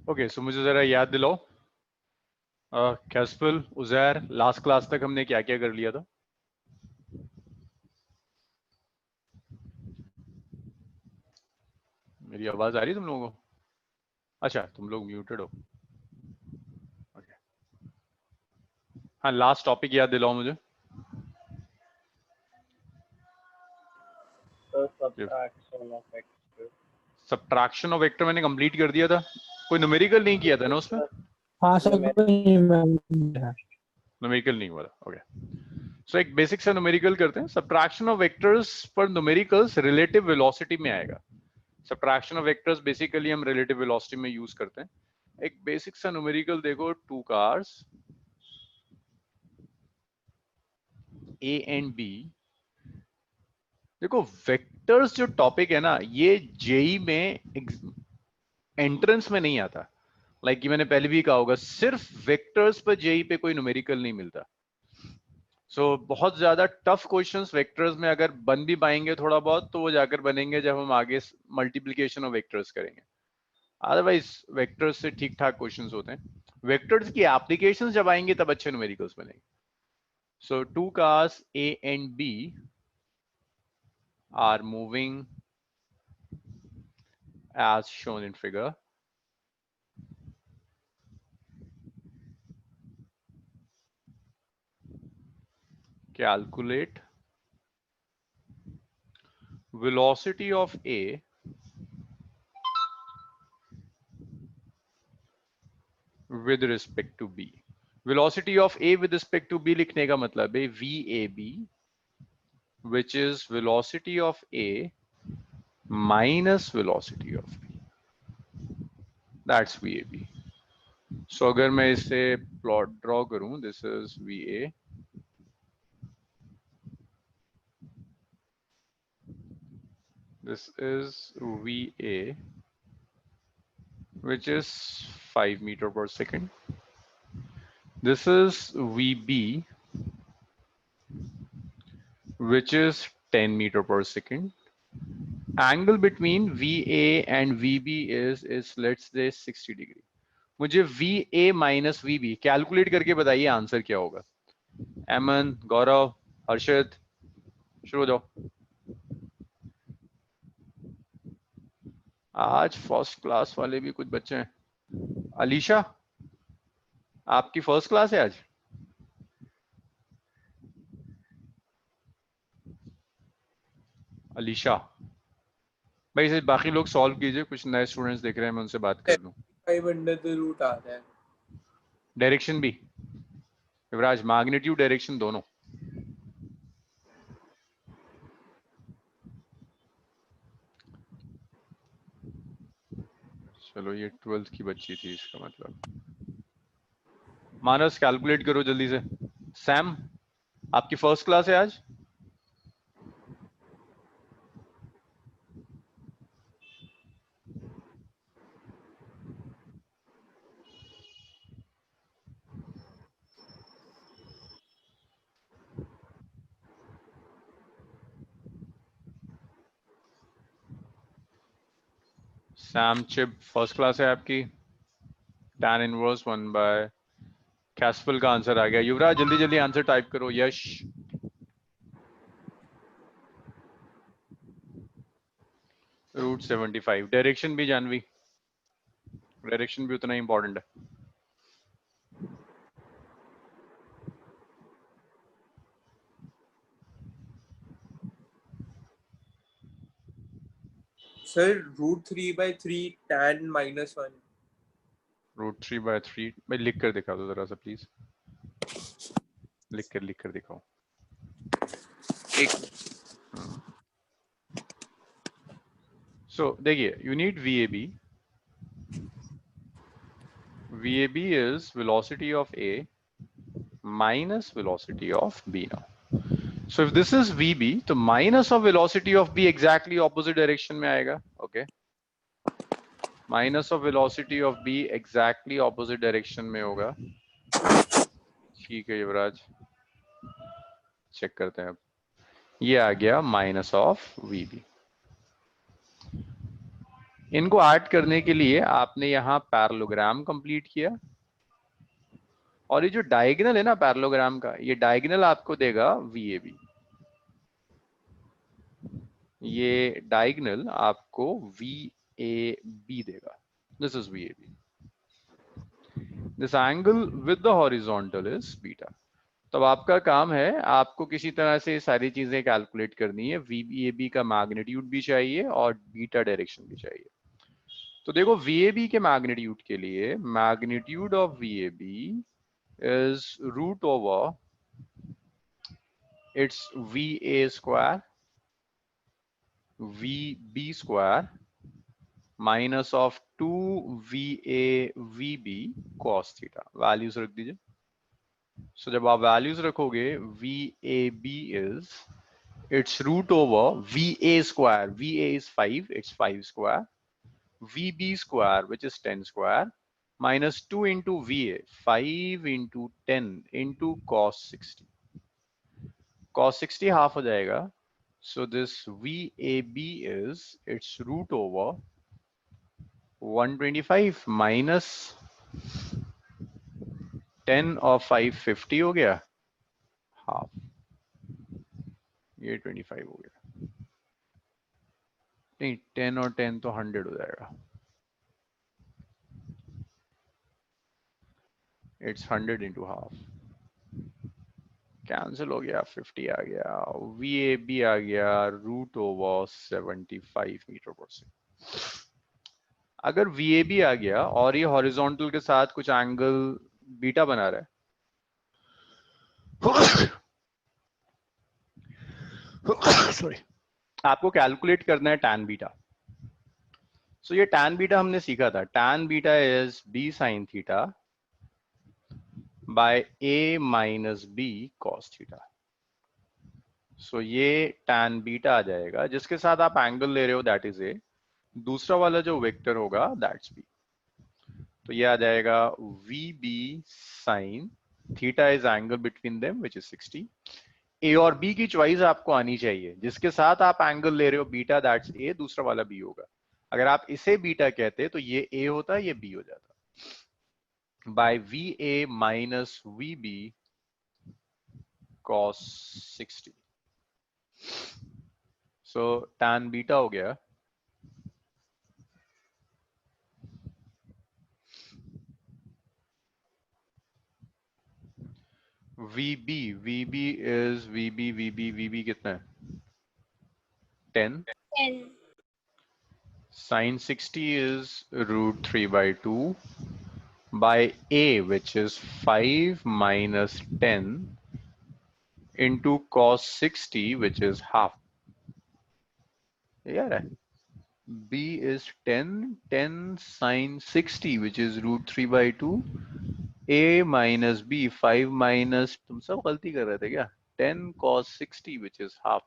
Okay, सो मुझे जरा याद दिलाओ, कैस्पल, उजैर, लास्ट क्लास तक हमने क्या क्या कर लिया था? मेरी आवाज आ रही है तुम लोगों को? अच्छा, तुम लोग म्यूटेड हो। ओके, हाँ, लास्ट टॉपिक याद दिलाओ मुझे। सब्ट्रैक्शन ऑफ वेक्टर मैंने कंप्लीट कर दिया था। कोई न्यूमेरिकल नहीं किया था ना उसमें? हाँ सर, न्यूमेरिकल नहीं हुआ था। ओके, सो एक बेसिक सा न्यूमेरिकल करते हैं। सब्ट्रैक्शन ऑफ वेक्टर्स पर न्यूमेरिकल्स रिलेटिव वेलोसिटी में आएगा। सब्ट्रैक्शन ऑफ वेक्टर्स बेसिकली हम रिलेटिव वेलोसिटी में यूज करते हैं। एक बेसिक सा न्यूमेरिकल देखो, 2 कार्स ए एंड बी। देखो, वेक्टर्स जो टॉपिक है ना, ये जेई में एंट्रेंस में नहीं आता। लाइक कि मैंने पहले भी कहा होगा, सिर्फ वेक्टर्स पर जेई पे कोई न्यूमेरिकल नहीं मिलता। बहुत ज्यादा टफ क्वेश्चंस वेक्टर्स में अगर बन भी पाएंगे थोड़ा बहुत, तो वो जाकर बनेंगे जब हम आगे मल्टीप्लिकेशन ऑफ वेक्टर्स करेंगे। अदरवाइज वेक्टर्स से ठीक ठाक क्वेश्चंस होते हैं। वेक्टर्स की एप्लीकेशंस जब आएंगे तब अच्छे न्यूमेरिकल्स बनेंगे। सो 2 cars A and B are moving as shown in figure. Calculate velocity of A with respect to B. Velocity of A with respect to B लिखने का मतलब है VAB, which is velocity of A minus velocity of B. That's VAB. So अगर मैं इसे plot draw करूं, this is VA, this is VA, which is 5 meter per second. This is VB, which is 10 meter per second. Angle between VA and VB is let's say 60 degree. मुझे VA minus VB calculate करके बताइए answer क्या होगा। एमन, गौरव, हर्षित, शुरू हो जाओ। आज फर्स्ट क्लास वाले भी कुछ बच्चे हैं। अलीशा, आपकी फर्स्ट क्लास है आज? अलीशा भाई, इसे बाकी लोग सॉल्व कीजिए, कुछ नए स्टूडेंट्स देख रहे हैं, मैं उनसे बात कर लूं। 5 अंडर द रूट आ रहा है। डायरेक्शन भी युवराज, मैग्नीट्यूड डायरेक्शन दोनों। चलो, ये 12th की बच्ची थी, इसका मतलब। मानस, कैलकुलेट करो जल्दी से। सैम, आपकी फर्स्ट क्लास है आज? सैम चिप फर्स्ट क्लास है आपकी। tan इनवर्स 1 बाय कैस्पल का आंसर आ गया। युवराज जल्दी जल्दी आंसर टाइप करो। यश, √75। डायरेक्शन भी जानवी, डायरेक्शन भी उतना इंपॉर्टेंट है। Sir √3/3 tan -1। √3/3 भाई लिख कर दिखा दो जरा सा प्लीज, लिख कर दिखाओ। सो देखिए, you need VAB. VAB is velocity of A minus velocity of B now. So if this is VB, तो minus of velocity of B exactly opposite direction में आएगा। Okay, minus of velocity of B exactly opposite direction में होगा। ठीक है युवराज, check करते हैं अब। ये आ गया minus of VB। इनको ऐड करने के लिए आपने यहाँ पैरेललोग्राम कंप्लीट किया, और ये जो डायगोनल है ना पैरेललोग्राम का, ये डायगोनल आपको देगा VAB। ये डायगोनल आपको VAB देगा। This is VAB। This angle with the horizontal is beta. तब आपका काम है, आपको किसी तरह से सारी चीजें कैलकुलेट करनी है। VAB का मैग्नीट्यूड भी चाहिए और बीटा डायरेक्शन भी चाहिए। तो देखो VAB के मैग्नीट्यूड के लिए, magnitude of VAB is root over its VA square VB square minus of 2VA VB cos theta। Values रख दीजिए। सो जब आप वैल्यूज रखोगे, VAB is its root over VA square, VA is 5, it's 5 square, VB square which is 10 square minus 2 into VA, 5 into 10 into cos 60। cos 60 half हो जाएगा। So this VAB is its root over 125 minus 10 और 5 50 हो गया, half, ये 25 हो गया। नहीं, 10 और 10 तो 100 हो जाएगा। It's 100 into half, कैंसिल हो गया, 50 आ गया, VAB आ गया रूट ओवर 75 मीटर पर सेकंड। अगर VAB आ गया और ये हॉरिजॉन्टल के साथ कुछ एंगल बीटा बना रहा है, सॉरी, आपको कैलकुलेट करना है tan बीटा। सो ये tan बीटा हमने सीखा था, tan beta is B sin theta by A minus B cos theta. So ये tan बीटा आ जाएगा, जिसके साथ आप एंगल ले रहे हो दैट इज A, दूसरा वाला जो वेक्टर होगा दैट्स B। तो ये आ जाएगा VB sin theta is angle between them which is 60। A और B की चॉइस आपको आनी चाहिए, जिसके साथ आप एंगल ले रहे हो बीटा दैट्स A, दूसरा वाला B होगा। अगर आप इसे बीटा कहते तो ये A होता, ये B हो जाता। By VA minus VB cos 60। So tan beta हो गया VB is VB कितना है, 10। 10 Sin 60 is root 3 by 2 by A, which is 5 minus 10 into cos 60, which is half। Yeah, right. B is 10 sin 60, which is root 3 by 2, A minus B, 5 minus, तुम सब गलती कर रहे थे क्या, 10 cos 60, which is half।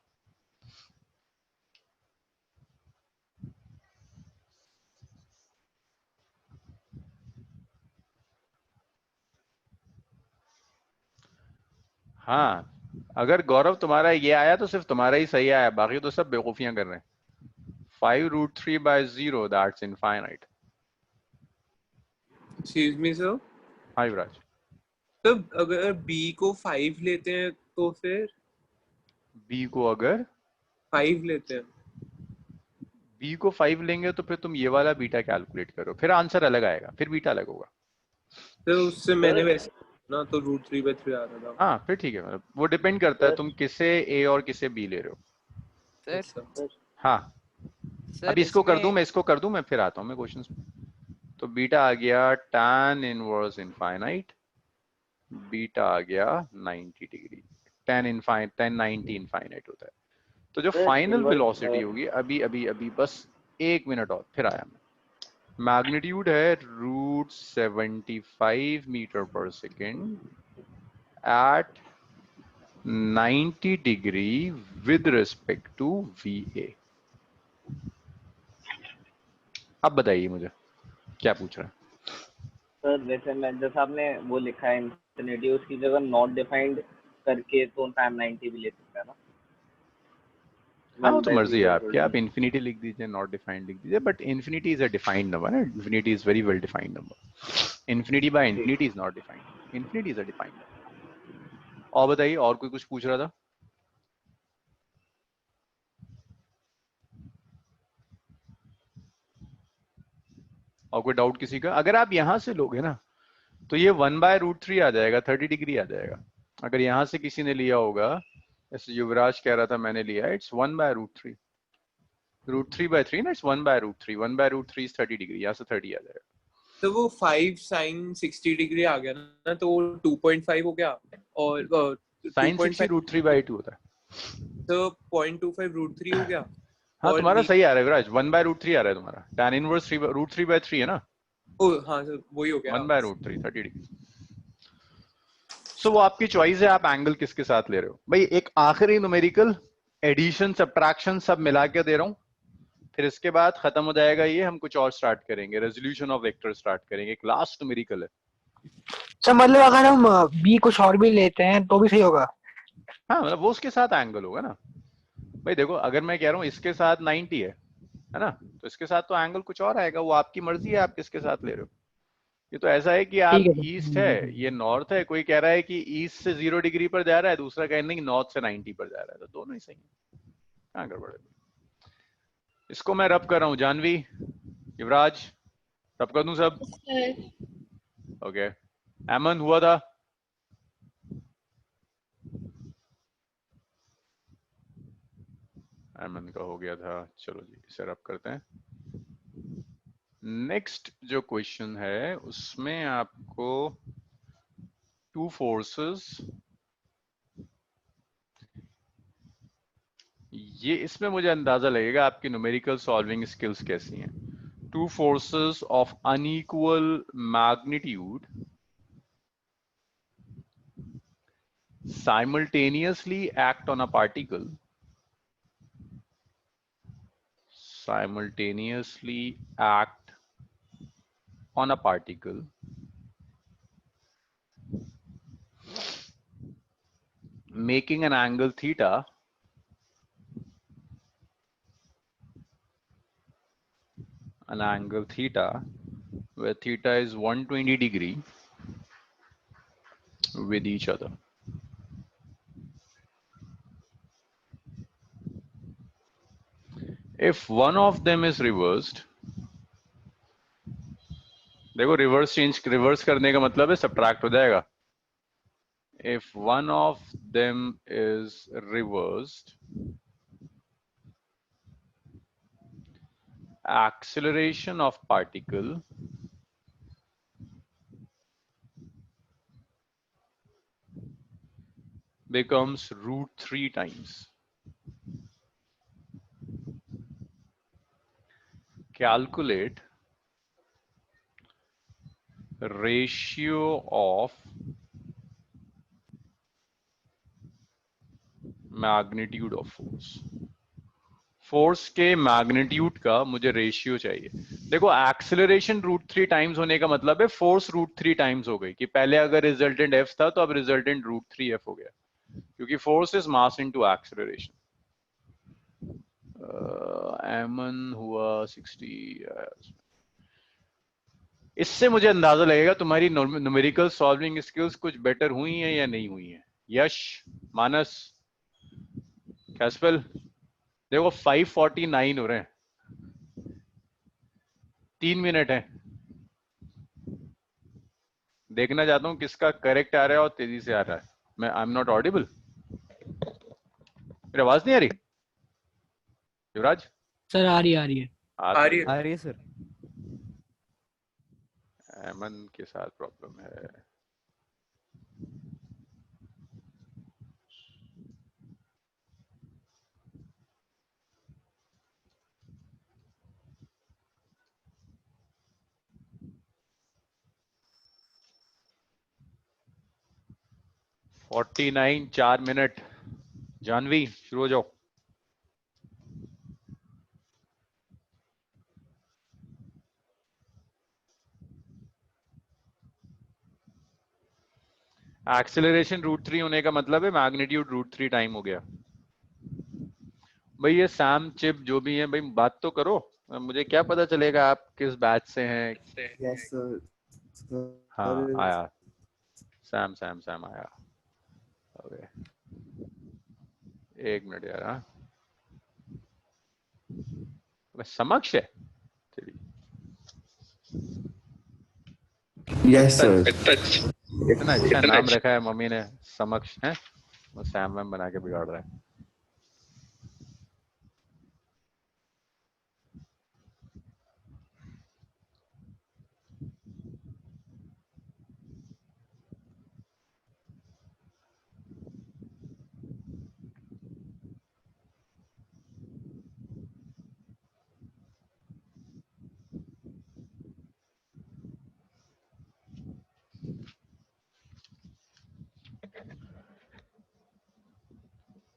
हाँ, अगर गौरव तुम्हारा ये आया तो सिर्फ तुम्हारा ही सही आया, बाकी तो सब बेवकूफियां कर रहे हैं। 5 root 3 by 0, that's infinite। Excuse me, sir. हाँ युवराज। तो अगर B को 5 लेते हैं तो फिर B को अगर 5 लेते हैं B को 5 लेंगे तो फिर तुम ये वाला बीटा कैलकुलेट करो, फिर आंसर अलग आएगा, फिर बीटा अलग होगा। तो उससे मैंने वैसे ना तो √3/3 आ रहा था। हाँ फिर ठीक है, मतलब वो डिपेंड करता है तुम किसे A और किसे B ले रहे हो। सर हाँ सर अभी इसको कर दूं, इसमें मैं इसको कर दूं, मैं फिर आता हूँ मैं क्वेश्चंस में। तो बीटा आ गया tan इनवर्स इनफाइनाइट, बीटा आ गया 90 डिग्री, tan 90 इनफाइनाइट होता है। तो जो फाइनल वेलोसिटी होगी, अभी अभी अभी बस 1 मिनट और, फिर आया मैं। मैग्नीट्यूड है √75 metre per second at 90 degree with respect to VA। अब बताइए मुझे क्या पूछ रहा है। सर वैसे मैं जैसा आपने वो लिखा है इंफिनिटी, उसकी जगह नॉट डिफाइंड करके तो tan 90 भी ले सकता है ना। हाँ वो वन तो बाय मर्जी है जीरो आपकी, आप इन्फिनिटी लिख दीजिए, नॉट डिफाइंड लिख दीजिए, but infinity is a defined number है, infinity is very well defined number, infinity by ठीक। Infinity is not defined, infinity is a defined number. और बताइए, और कोई कुछ पूछ रहा था? और कोई डाउट किसी का? अगर आप यहां से लोगे ना तो ये 1/√3 आ जाएगा, 30 डिग्री आ जाएगा। अगर यहां से किसी ने लिया होगा, जैसे युवराज कह रहा था मैंने लिया, इट्स 1/√3, √3/3 ना, इट्स 1/√3, 1/√3 इज 30 डिग्री, यहाँ से 30 आ जाएगा। तो वो 5 sin 60 डिग्री आ गया ना, तो वो 2.5 हो गया, और साइन 60 2.5 √3/2 होता है। तो 0.25 √3 हो गया। हाँ और तुम्हारा सही आ रहा है विराज, 1/√3 आ रहा है तुम्हारा, tan इनवर्स √3/3 है ना, हाँ सर वही हो गया। 1/√3 30 डिग्री। सो वो आपकी चॉइस है, आप एंगल किसके साथ ले रहे हो। भाई एक आखिरी न्यूमेरिकल, एडिशन सब्ट्रैक्शन सब मिला के दे रहा हूँ, फिर इसके बाद खत्म हो जाएगा ये, हम कुछ और स्टार्ट करेंगे, रेजोल्यूशन ऑफ वेक्टर स्टार्ट करेंगे, एक लास्ट न्यूमेरिकल है। सर मतलब अगर हम बी कुछ और भी लेते हैं तो भी सही होगा? हाँ मतलब वो उसके साथ एंगल होगा ना। भाई देखो अगर मैं कह रहा हूँ इसके साथ 90 है ना, तो इसके साथ तो एंगल कुछ और आएगा, वो आपकी मर्जी है आप किसके साथ ले रहे हो। ये तो ऐसा है कि ठीक आप है सर। ईस्ट है, ये नॉर्थ है, कोई कह रहा है कि ईस्ट से 0 डिग्री पर जा रहा है, दूसरा कह नहीं नॉर्थ से 90 पर जा रहा है, तो दोनों ही सही है, कहाँ गड़बड़ है। इसको मैं रब कर रहा हूँ, जानवी, युवराज, रब कर दूं सब? ओके, एमन हुआ था? एमन का हो गया था, चलो जी इसे रब करते हैं। नेक्स्ट जो क्वेश्चन है उसमें आपको टू फोर्सेस, ये इसमें मुझे अंदाजा लगेगा आपकी न्यूमेरिकल सॉल्विंग स्किल्स कैसी हैं। Two forces of unequal magnitude simultaneously act on a particle, simultaneously act on a particle making an angle theta where theta is 120 degree with each other. If one of them is reversed, देखो reverse करने का मतलब है subtract हो जाएगा। If one of them is reversed, acceleration of particle becomes √3 times. Calculate ratio of magnitude of force के magnitude का मुझे रेशियो चाहिए। देखो एक्सेलरेशन √3 टाइम्स होने का मतलब है फोर्स √3 टाइम्स हो गई, कि पहले अगर रिजल्टेंट एफ था तो अब रिजल्टेंट √3f हो गया, क्योंकि force is mass into acceleration. एमन हुआ 60। इससे मुझे अंदाजा लगेगा तुम्हारी न्यूमेरिकल सॉल्विंग स्किल्स कुछ बेटर हुई हैं या नहीं हुई हैं। यश, मानस, कैस्पल, देखो 5:49 हो रहे हैं, 3 मिनट है, देखना चाहता हूं किसका करेक्ट आ रहा है और तेजी से आ रहा है। मैं आई एम नॉट ऑडिबल, मेरी आवाज नहीं आ रही युवराज? सर आ रही है। आ रही है। है सर। एमन के साथ प्रॉब्लम है। (49) 4 मिनट। जानवी शुरू हो जाओ। एक्सेलरेशन √3 होने का मतलब है मैग्नीट्यूड √3 टाइम हो गया, भाई ये सैम चिप जो भी है भाई बात तो करो, मुझे क्या पता चलेगा आप किस बैच से हैं। Yes, sir. हाँ Sir, आया, सैम सैम सैम आया। ओके एक मिनट यार। हाँ समक्ष है तेरी, yes, इतना sir. इतना अच्छा नाम रखा है मम्मी ने, समक्ष है, वो सैम वैम बना के बिगाड़ रहा है।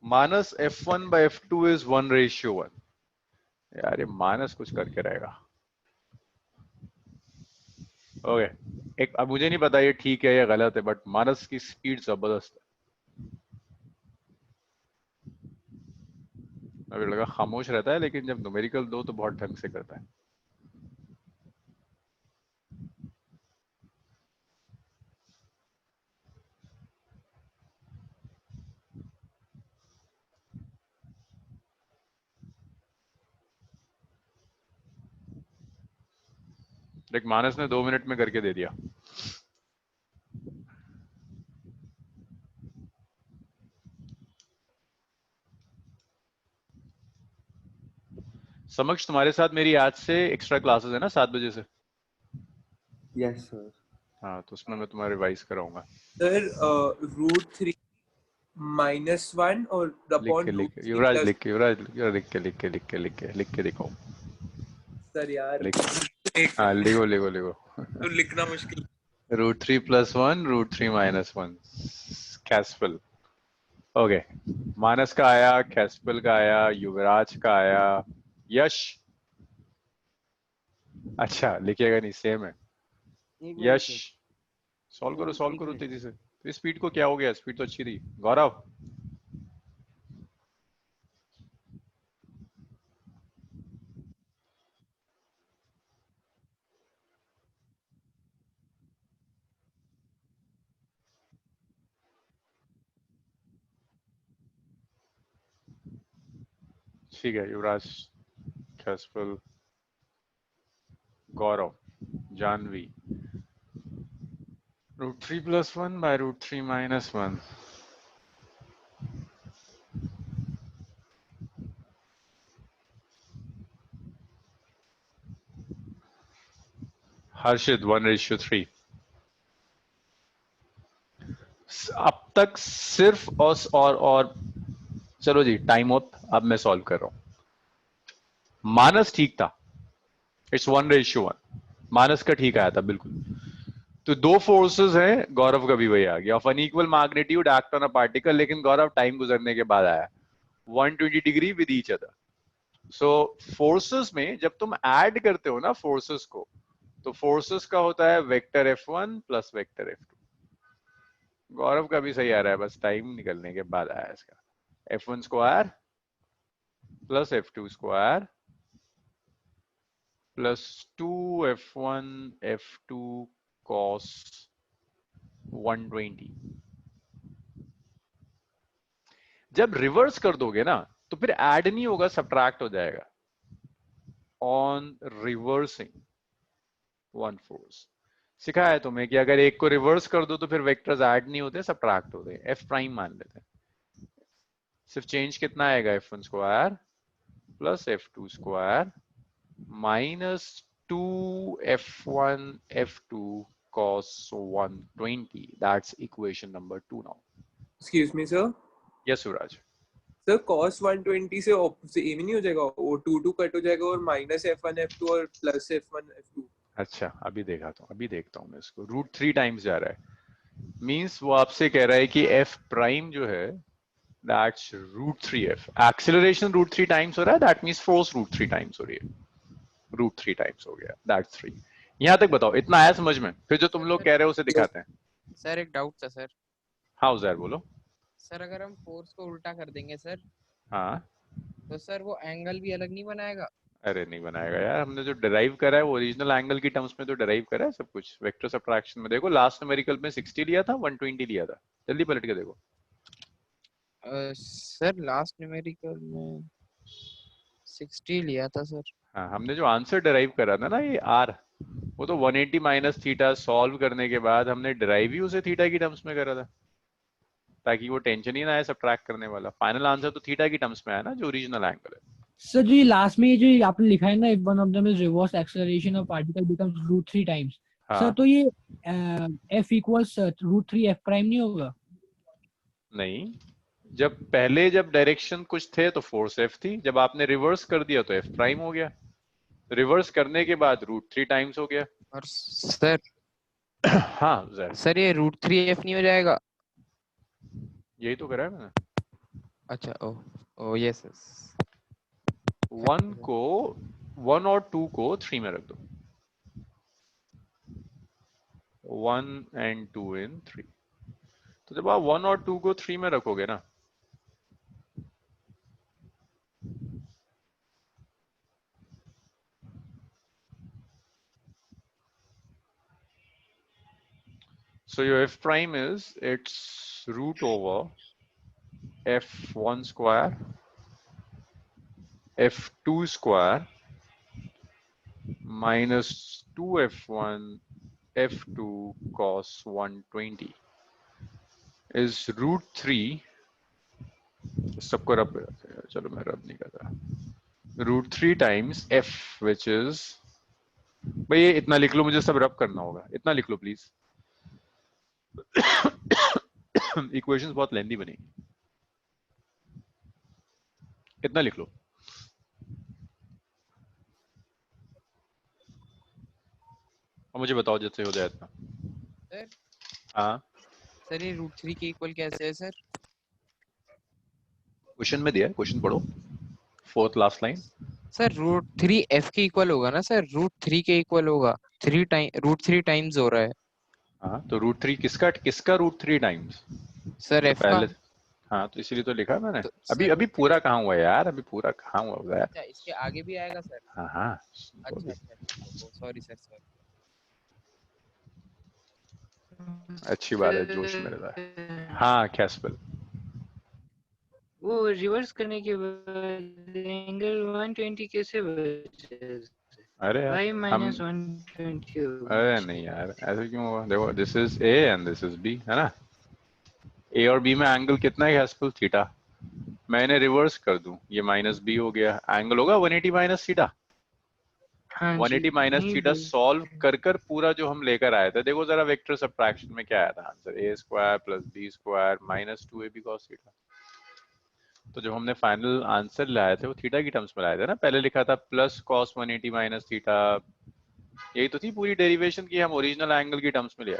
Minus f1 by f2 is 1:1। यार ये माइनस कुछ करके रहेगा। ओके एक, अब मुझे नहीं पता ये ठीक है या गलत है, बट मानस की स्पीड जबरदस्त है। अभी लगा खामोश रहता है, लेकिन जब न्यूमेरिकल दो तो बहुत ढंग से करता है। देख मानस ने 2 मिनट में करके दे दिया। समक्ष तुम्हारे साथ मेरी आज से एक्स्ट्रा क्लासेस है ना 7 बजे से। Yes, sir. हाँ तो उसमें मैं तुम्हारा रिवाइज कराऊंगा। सर √3 -1 और लिख अपॉन के लिख के √3 युवराज प्लस। लिख के युवराज लिख के लिख के लिख के लिख के लिख के दिखाओ। सर यार लिख एक हाँ लिखो लिखो लिखो। तो लिखना मुश्किल। √3 + 1 √3 - 1 कैस्पल। ओके मानस का आया, कैस्पल का आया, युवराज का आया, यश अच्छा लिखिएगा नहीं सेम है। यश सॉल्व करो तेजी से। तो स्पीड को क्या हो गया, स्पीड तो अच्छी थी। गौरव ठीक है, युवराज, कैस्पल, गौरव, जानवी। √3 + 1 by √3 - 1। हर्षित 1:3। अब तक सिर्फ और चलो जी टाइम अप। अब मैं सॉल्व कर रहा हूं। मानस ठीक था, इट्स 1:1। मानस का ठीक आया था बिल्कुल। तो दो फोर्सेस हैं, गौरव का भी वही आ गया, of unequal magnitude act on a particle, लेकिन गौरव टाइम गुजरने के बाद आया 120 degree with each other. So forces में जब तुम ऐड करते हो ना फोर्सेस को, तो फोर्सेस का होता है vector F1 plus vector F2। गौरव का भी सही आ रहा है, बस टाइम निकलने के बाद आया इसका। F1 square plus F2 square plus 2F1 F2 cos 120। जब रिवर्स कर दोगे ना तो फिर ऐड नहीं होगा, सब्ट्रैक्ट हो जाएगा। ऑन रिवर्सिंग वन फोर्स सिखाया है तुम्हें कि अगर एक को रिवर्स कर दो तो फिर वेक्टर्स ऐड नहीं होते, सब्ट्रैक्ट होते हैं। एफ प्राइम मान लेते हैं। सिर्फ चेंज कितना आएगा, F1 square plus F2 square minus 2F1 F2 cos 120। That's equation number 2 now. Excuse me sir. Yes Yuvraj. Sir cos 120 से एम ही नहीं हो जाएगा, वो 2 कट हो जाएगा और -F1 F2 और प्लस F1 F2। अच्छा अभी देखता हूं मैं इसको। √3 टाइम्स जा रहा है, मींस वो आपसे कह रहा है कि F प्राइम जो है दैट्स √3F। एक्सेलरेशन √3 टाइम्स हो रहा है, दैट मींस फोर्स √3 टाइम्स हो रही है। √3 टाइम्स हो गया, दैट्स 3। यहां तक बताओ, इतना आया समझ में? फिर जो तुम लोग कह रहे हो उसे दिखाते हैं। सर एक डाउट था सर। हाँ उजैर बोलो। सर अगर हम फोर्स को उल्टा कर देंगे सर, हाँ तो सर वो एंगल भी अलग नहीं बनाएगा? अरे नहीं बनाएगा यार, हमने जो डिराइव करा है वो ओरिजिनल एंगल की टर्म्स में तो डिराइव करा है सब कुछ। वेक्टर सब्ट्रैक्शन में देखो, लास्ट न्यूमेरिकल में 60 लिया था, 120 लिया था। जल्दी पलट के देखो। सर लास्ट न्यूमेरिकल में 60 लिया था सर। हाँ, हमने जो आंसर डिराइव करा था ना ये आर, वो तो 180 माइनस थीटा सॉल्व करने के बाद हमने डिराइव ही उसे थीटा की टर्म्स में करा था, ताकि वो टेंशन ही ना आए सब्ट्रैक्ट करने वाला। फाइनल आंसर तो थीटा की टर्म्स में आया ना, जो ओरिजिनल एंगल है। सर जो ये लास्ट में ये जो आपने लिखा है ना, if one of them is reverse acceleration of particle becomes √3 times, sir हाँ तो ये f इक्वल्स √3 f प्राइम नहीं होगा? नहीं, जब डायरेक्शन कुछ थे तो फोर्स एफ थी, जब आपने रिवर्स कर दिया तो एफ प्राइम हो गया, रिवर्स करने के बाद √3 टाइम्स हो गया। और सर हाँ जैर, सर ये √3f नहीं हो जाएगा? यही तो करा है मैंने। अच्छा ओ ओ यस यस। 1 और 2 को 3 में रख दो, 1 and 2 in 3। तो जब आप 1 और 2 को 3 में रखोगे ना, so your f prime is, it's root over f1 square f2 square minus 2f1 f2 cos 120 is √3, सबको रब, चलो मैं रब नहीं करता, √3 times f, which is, भाई ये इतना लिख लो, मुझे सब रब करना होगा, इतना लिख लो प्लीज। इक्वेशंस बहुत लेंदी बनेगी, इतना लिख लो। और मुझे बताओ जैसे हो जाए इतना। सर हाँ, सर ये √3 के इक्वल कैसे है सर? क्वेश्चन में दिया है, क्वेश्चन पढ़ो, 4th last line. Sir √3 f के इक्वल होगा ना सर? √3 के इक्वल होगा, √3 टाइम्स हो रहा है। हाँ तो √3 किसका √3 टाइम्स? सर तो f का। पहले, हाँ तो इसीलिए तो लिखा है मैंने। तो अभी सर अभी पूरा कहाँ हुआ है यार, अभी पूरा कहाँ हुआ है यार। अच्छा इसके आगे भी आएगा सर? हाँ हाँ, अच्छा अच्छा सॉरी सर सॉरी। अच्छी बात है, जोश में रहता है। हाँ कैस्पल, वो रिवर्स करने के बाद एंगल 120 कैसे बचे? अरे यार y हम, माइनस 120 अरे नहीं यार ऐसे क्यों हुआ? देखो this is A and this is B, है ना। ए और बी में एंगल कितना है कैस्पल? थीटा। मैं इन्हें रिवर्स कर दूं, ये माइनस बी हो गया, एंगल होगा 180 माइनस थीटा। हाँ जी 180 माइनस नहीं थीटा भी सॉल्व कर पूरा जो हम लेकर आए थे, देखो जरा वेक्टर सब्ट्रैक्शन में क्या आया था answer, A square plus B square minus 2ab cos theta. तो जब हमने फाइनल आंसर लाए थे वो थीटा की टर्म्स में लाए थे ना, पहले लिखा था प्लस cos 180 माइनस थीटा, यही तो थी पूरी डेरिवेशन की, हम ओरिजिनल एंगल की टर्म्स में लिया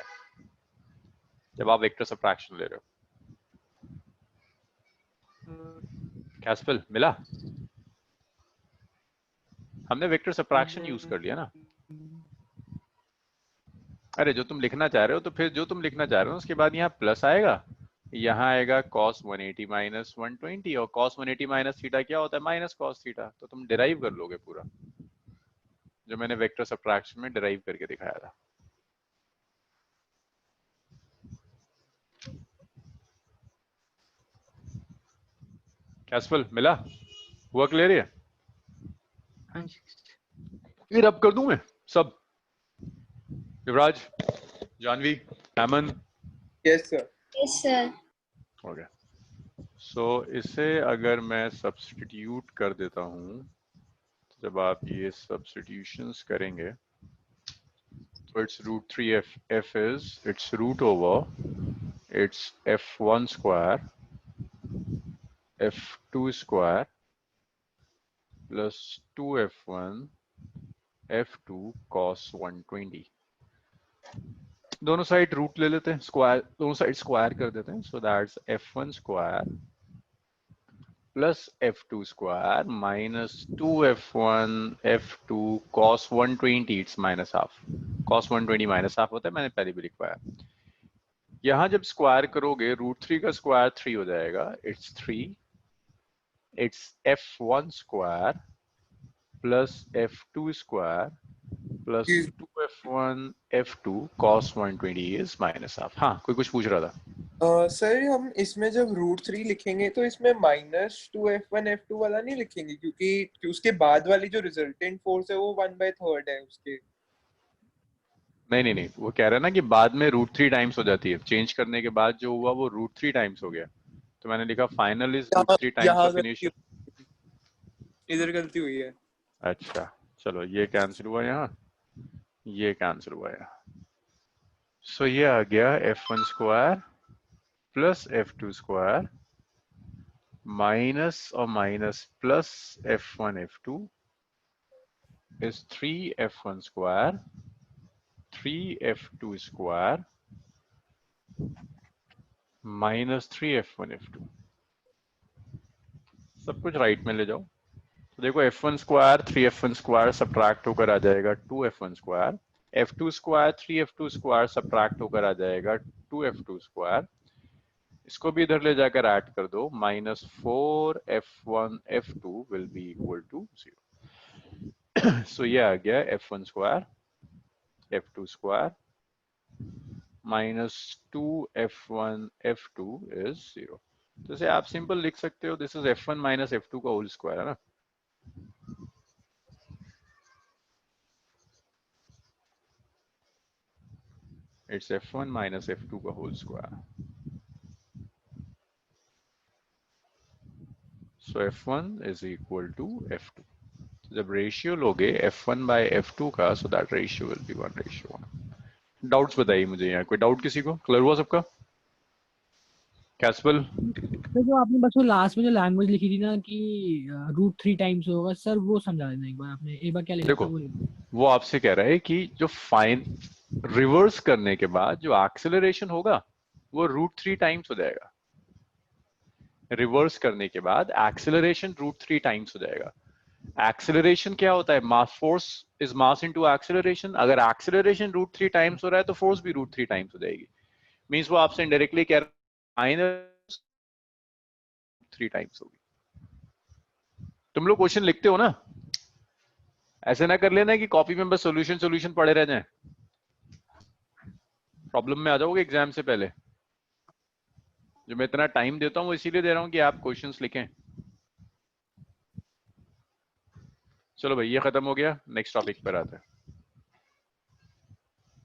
जब आप वेक्टर सब्ट्रैक्शन ले रहे हो। कैस्पल मिला? हमने वेक्टर सब्ट्रैक्शन यूज कर लिया ना। अरे जो तुम लिखना चाह रहे हो, तो फिर जो तुम लिखना चाह रहे हो उसके बाद यहाँ प्लस आएगा, यहाँ आएगा cos 180 माइनस 120, और cos 180 माइनस थीटा क्या होता है? Minus cos theta. तो तुम डिराइव कर लोगे पूरा, जो मैंने वेक्टर सब्ट्रैक्शन में डिराइव करके दिखाया था। कैस्पल मिला? हुआ क्लियर है? हाँ जी फिर अब कर दूं मैं सब? Yuvraj, Janhvi, Hemant, yes sir. Yes, sir. हो गया। सो इसे अगर मैं सब्स्टिट्यूट कर देता हूं, जब आप ये सब्स्टिट्यूशंस करेंगे तो it's √3 f is, it's root over, it's f1 square f2 square plus 2f1 f2 cos 120। दोनों साइड रूट ले लेते हैं, स्क्वायर, दोनों साइड स्क्वायर कर देते हैं, so that's f1 square plus f2 square minus 2f1 f2 cos 120, it's minus half, cos 120 minus half होता है, मैंने पहले भी लिखवाया। यहाँ जब स्क्वायर करोगे √3 का स्क्वायर 3 हो जाएगा, it's 3 it's f1 square plus f2 square plus 2f1 f2 cos 120 is minus half. हाँ, कोई कुछ पूछ रहा था? सर हम इसमें जब √3 लिखेंगे तो इसमें -2f1 f2 वाला नहीं लिखेंगे, क्योंकि उसके बाद वाली जो रिजल्टेंट फोर्स है वो 1/3 है उसके। नहीं, वो कह रहा है ना कि बाद में √3 टाइम्स हो जाती है, चेंज करने के बाद जो हुआ वो √3 टाइम्स हो गया, तो मैंने लिखा फाइनल इज √3 टाइम्स यहाँ ऑफ इनिशियल। इधर गलती हुई है। अच्छा चलो, ये कैंसिल हुआ यहाँ, ये कैंसिल हुआ यहाँ, सो ये आ गया f1 square plus f2 square minus और minus plus f1 f2 is 3f1 square 3f2 square minus 3f1 f2। सब कुछ राइट में ले जाओ, तो देखो f1 square 3f1 square subtract होकर आ जाएगा 2f1 square, f2 square 3f2 square subtract होकर आ जाएगा 2f2 स्क्वायर, इसको भी इधर ले जाकर ऐड कर दो, -4f1 f2 will be equal to 0। So ये आ गया f1 square f2 square -2f1 f2 is 0। तो इसे आप सिंपल लिख सकते हो, this is f1 minus f2 का होल स्क्वायर है ना। इट्स f1 माइनस f2 का whole square. So f1 is equal to f2। जब रेशियो लोगे f1 बाय f2 का, so that ratio will be 1:1। Doubts बताइए मुझे, यहाँ कोई डाउट किसी को? क्लियर हुआ सबका? कैस्पल? तो जो आपने बस वो लास्ट में जो लैंग्वेज लिखी थी ना कि √3 टाइम्स होगा, सर वो समझा देना एक बार। आपने एक बार क्या लिखा देखो, था वो लिखा। वो आपसे कह रहा है कि जो फाइन रिवर्स करने के बाद जो एक्सेलरेशन होगा वो √3 टाइम्स हो जाएगा। रिवर्स करने के बाद एक्सेलरेशन √3 टाइम्स हो जाएगा। एक्सेलरेशन क्या होता है? Mass force is mass into acceleration. अगर एक्सेलरेशन √3 टाइम्स हो रहा है तो फोर्स भी √3 टाइम्स हो जाएगी। मींस वो आपसे इनडायरेक्टली कह रहा है 3 टाइम्स होगी। तुम लोग क्वेश्चन लिखते हो ना, ऐसे ना कर लेना कि कॉपी में बस सॉल्यूशन पढ़े रह जाएं, प्रॉब्लम में आ जाओगे एग्जाम से पहले। जो मैं इतना टाइम देता हूं वो इसीलिए दे रहा हूं कि आप क्वेश्चंस लिखें। चलो भाई, ये खत्म हो गया, नेक्स्ट टॉपिक पर आते हैं।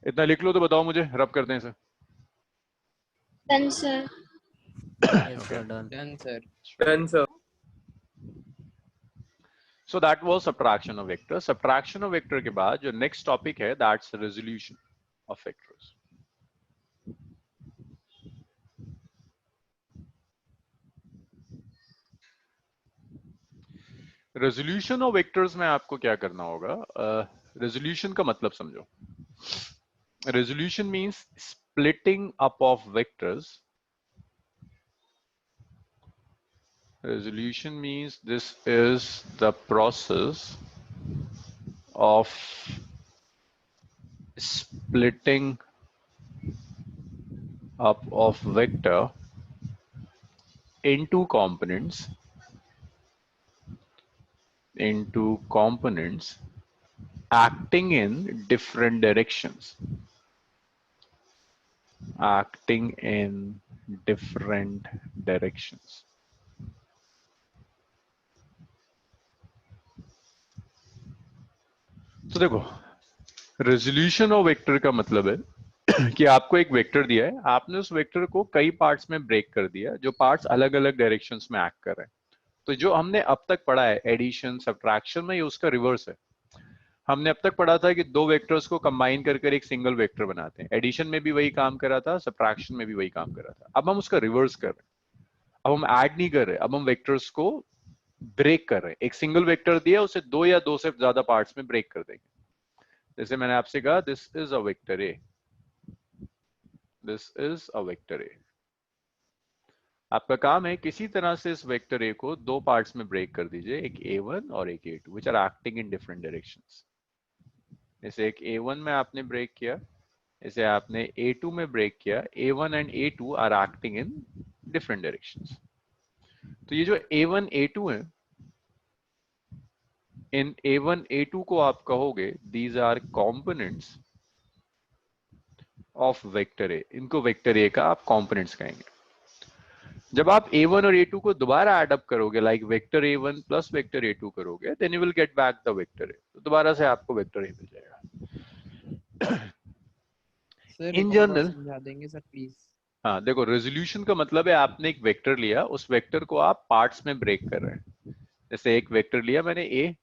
इतना लिख लो तो बताओ मुझे, रब करते हैं sir. Done, sir. Yes, sir, done. Done, sir. Done sir. So that was subtraction of vector. Subtraction of vector के बाद जो next topic है, that's resolution of vectors. Resolution of vectors में आपको क्या करना होगा? रेजोल्यूशन का मतलब समझो। Resolution means splitting up of vectors. Resolution means this is the process of splitting up of vector into components acting in different directions. Acting in different directions. तो देखो, रेजोल्यूशन ऑफ वेक्टर का मतलब है कि आपको एक वेक्टर दिया है, आपने उस वेक्टर को कई पार्ट्स में ब्रेक कर दिया, जो पार्ट्स अलग अलग डायरेक्शंस में एक्ट कर रहे हैं। तो जो हमने अब तक पढ़ा है एडिशन सब्ट्रैक्शन में, ये उसका रिवर्स है। हमने अब तक पढ़ा था कि दो वेक्टर्स को कंबाइन कर एक सिंगल वेक्टर बनाते हैं। एडिशन में भी वही काम करा था, सब्ट्रैक्शन में भी वही काम करा था। अब हम उसका रिवर्स कर रहे हैं। अब हम ऐड नहीं कर रहे, अब हम वेक्टर्स को ब्रेक कर रहे हैं। एक सिंगल वेक्टर दिया, उसे दो या दो से ज्यादा पार्ट्स में ब्रेक कर देंगे। जैसे मैंने आपसे कहा, this is a vector A, this is a vector A. आपका काम है किसी तरह से इस वेक्टर ए को दो पार्ट्स में ब्रेक कर दीजिए, एक a1 और एक a2, which are acting in different directions. जैसे एक a1 में आपने ब्रेक किया, इसे आपने a2 में ब्रेक किया, a1 and a2 are acting in different directions. तो ये जो a1 a2 है, इन a1 a2 को आप कहोगे these are components of vector A. इनको वेक्टर ए का आप कंपोनेंट्स कहेंगे। जब आप a1 और a2 को दोबारा ऐड अप करोगे, like vector a1 plus vector a2 करोगे, then you will get back the vector A. तो दोबारा से आपको वेक्टर ए मिल जाएगा। सर इन एक बार जनरल, समझा देंगे सर प्लीज? हाँ देखो, रेजोल्यूशन का मतलब है आपने एक वेक्टर लिया, उस वेक्टर को आप पार्ट्स में ब्रेक कर रहे हैं। जैसे एक वेक्टर लिया मैंने a,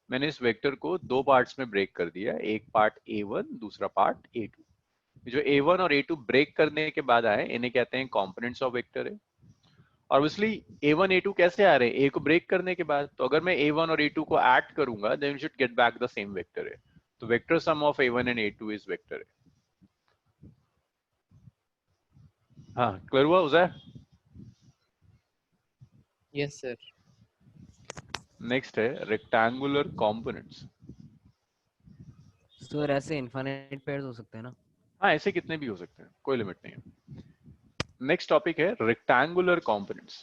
मैंने इस वेक्टर को दो पार्ट्स में ब्रेक कर दिया, एक पार्ट a1, दूसरा पार्ट a2। जो a1 और a2 ब्रेक करने के बाद आए, इन्हें कहते हैं कंपोनेंट्स ऑफ वेक्टर है। ऑब्वियसली a1 a2 कैसे आ रहे हैं? a को ब्रेक करने के बाद। तो अगर मैं a1 और a2 को ऐड करूंगा, then you should get back the same vector है। तो vector sum of a1 and a2 is vector है। हाँ, क्लियर हुआ उज़ैर? Yes sir. नेक्स्ट है रेक्टेंगुलर कंपोनेंट्स। सर ऐसे इनफाइनाइट पेयर्स हो सकते हैं ना? हाँ, ऐसे कितने भी हो सकते हैं, कोई लिमिट नहीं है। नेक्स्ट टॉपिक है रेक्टेंगुलर कंपोनेंट्स।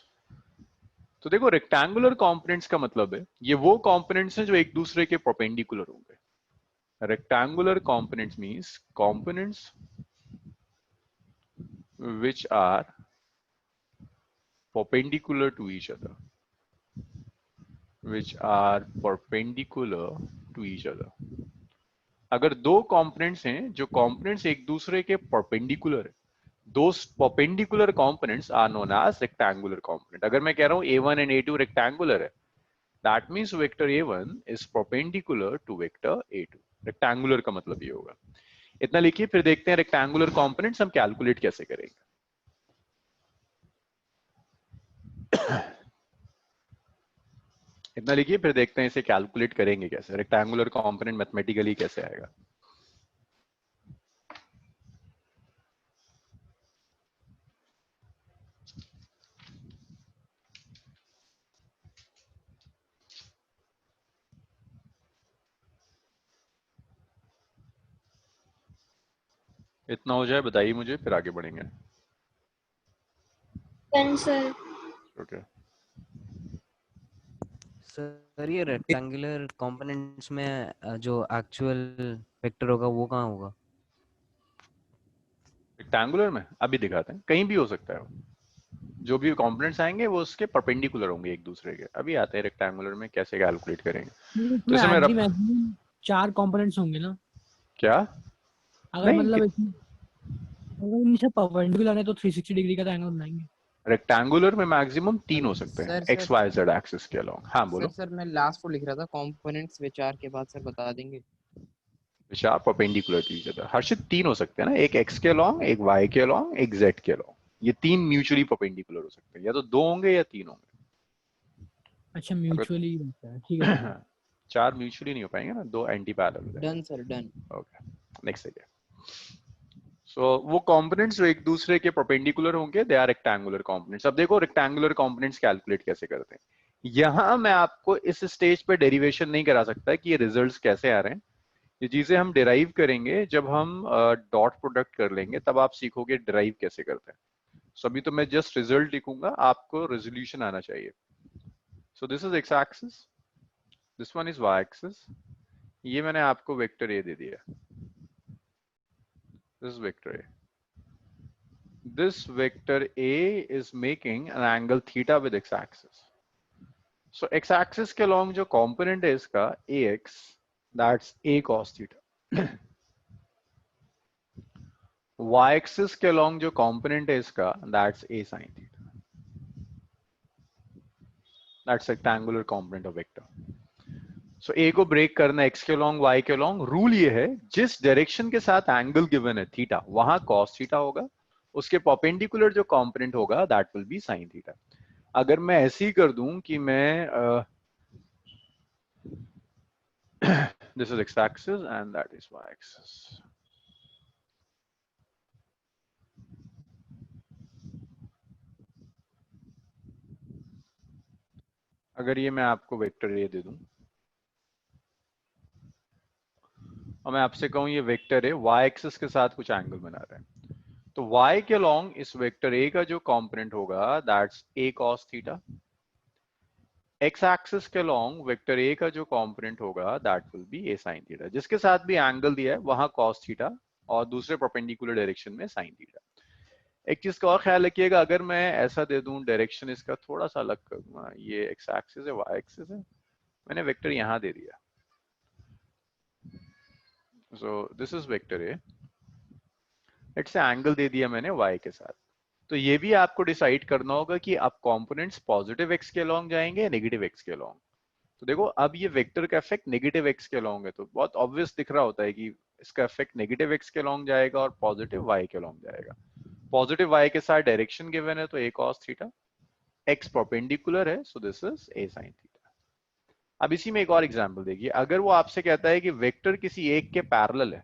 तो देखो, रेक्टेंगुलर कंपोनेंट्स का मतलब है ये वो कंपोनेंट्स हैं जो एक दूसरे के परपेंडिकुलर होंगे। Rectangular components means components which are perpendicular to each other, which are perpendicular to each other। अगर दो कंपोनेंट्स हैं जो कंपोनेंट्स एक दूसरे के परपेंडिकुलर है, those perpendicular components are known as rectangular component। अगर मैं कह रहा हूं a1 and a2 rectangular है, that means vector a1 is perpendicular to vector a2। rectangular का मतलब ये होगा। इतना लिखिए, फिर देखते हैं रेक्टेंगुलर कंपोनेंट्स हम कैलकुलेट कैसे करेंगे। इतना लिखिए, फिर देखते हैं इसे कैलकुलेट करेंगे कैसे। रेक्टेंगुलर कंपोनेंट मैथमेटिकली कैसे आएगा। इतना हो जाए बताइए मुझे, फिर आगे बढ़ेंगे। Done, sir. ओके, सर ये रेक्टेंगुलर कंपोनेंट्स में जो एक्चुअल वेक्टर होगा वो कहाँ होगा? रेक्टेंगुलर में अभी दिखाते हैं, कहीं भी हो सकता है। जो भी कंपोनेंट्स आएंगे वो उसके परपेंडिकुलर होंगे एक दूसरे के। अभी आते हैं रेक्टेंगुलर में कैसे कैलकुलेट करेंगे। तो इसमें मैक्सिमम 4 कंपोनेंट्स होंगे ना? क्या? अगर नहीं, मतलब इसमें अगर इनसे परपेंडिकुलर है तो 360 डिग्री का एंगल बनाएंगे। रेक्टेंगुलर में मैक्सिमम 3 हो सकते हैं, sir, X Y Z axis के अलोंग। हाँ बोलो। सर मैं लास्ट को लिख रहा था, कंपोनेंट्स विचार के बाद सर बता देंगे। विचार परपेंडिकुलर टू ईच अदर। हर्षित 3 हो सकते हैं ना, एक एक्स के अलोंग, एक वाई के अलोंग, एक जेड के अलोंग। ये 3 म्यूचुअली परपेंडिकुलर हो सकते हैं, या तो 2 होंगे या 3 होंगे। अच्छा, म्यूचुअली होता है, ठीक है। 4 म्यूचुअली नहीं हो पाएंगे ना, 2 एंटी पैरेलल हो जाएंगे। Done sir, done. Okay, next है। सो वो कंपोनेंट्स जो एक दूसरे के परपेंडिकुलर होंगे, दे आर रेक्टेंगुलर कंपोनेंट्स। अब देखो रेक्टेंगुलर कंपोनेंट्स कैलकुलेट कैसे करते हैं। यहां मैं आपको इस स्टेज पे डेरिवेशन नहीं करा सकता कि ये रिजल्ट्स कैसे आ रहे हैं। ये चीजें हम डिराइव करेंगे जब हम डॉट प्रोडक्ट कर लेंगे, तब आप सीखोगे डिराइव कैसे करते हैं। सो अभी तो मैं जस्ट रिजल्ट लिखूंगा, आपको रेजोल्यूशन आना चाहिए। So this is X axis, this one is Y axis. ये मैंने आपको वेक्टर ए दे दिया, this vector A. This vector A is making an angle theta with x-axis. So x-axis के along जो component है इसका ax, that's A cos theta. y-axis के along जो component है इसका, that's A sin theta. That's rectangular component of vector. So A को break करना x के लॉन्ग y के लॉन्ग। रूल ये है, जिस डायरेक्शन के साथ एंगल गिवन है थीटा, वहां cos थीटा होगा, उसके परपेंडिकुलर जो कंपोनेंट होगा that will be sin theta. अगर मैं ऐसे ही कर दूं कि मैं this is x axis and that is y axis. अगर ये मैं आपको वेक्टर ए दे दूं और मैं आपसे कहूं ये वेक्टर है, y एक्सिस के साथ कुछ एंगल बना रहा है, तो y के लॉन्ग इस वेक्टर a का जो कंपोनेंट होगा that's a cos theta, x axis के लॉन्ग वेक्टर ए का जो कंपोनेंट होगा that will be A sine theta, जिसके साथ भी एंगल दिया है वहां कॉस थीटा और दूसरे परपेंडिकुलर डायरेक्शन में साइन थीटा। एक चीज का और ख्याल रखिएगा, अगर मैं ऐसा दे दूं डायरेक्शन इसका थोड़ा सा अलग करूंगा, ये एक्स एक्सिस है वाई एक्सिस है, मैंने वेक्टर यहां दे दिया, so this is vector A, it's angle दे दिया मैंने वाई के साथ। तो ये भी आपको डिसाइड करना होगा कि अब कंपोनेंट्स पॉजिटिव एक्स के अलॉन्ग जाएंगे या नेगेटिव एक्स के अलॉन्ग। तो देखो अब ये वेक्टर का इफेक्ट नेगेटिव एक्स के अलॉन्ग है, तो बहुत ऑब्वियस दिख रहा होता है कि इसका इफेक्ट नेगेटिव एक्स के अलॉन्ग जाएगा और पॉजिटिव वाई के अलॉन्ग जाएगा। पॉजिटिव वाई के साथ डायरेक्शन गिवन है तो ए कॉस थीटा, एक्स परपेंडिकुलर है सो this is A sine theta. अब इसी में एक और एग्जांपल देखिए, अगर वो आपसे कहता है कि वेक्टर किसी एक के पैरेलल है,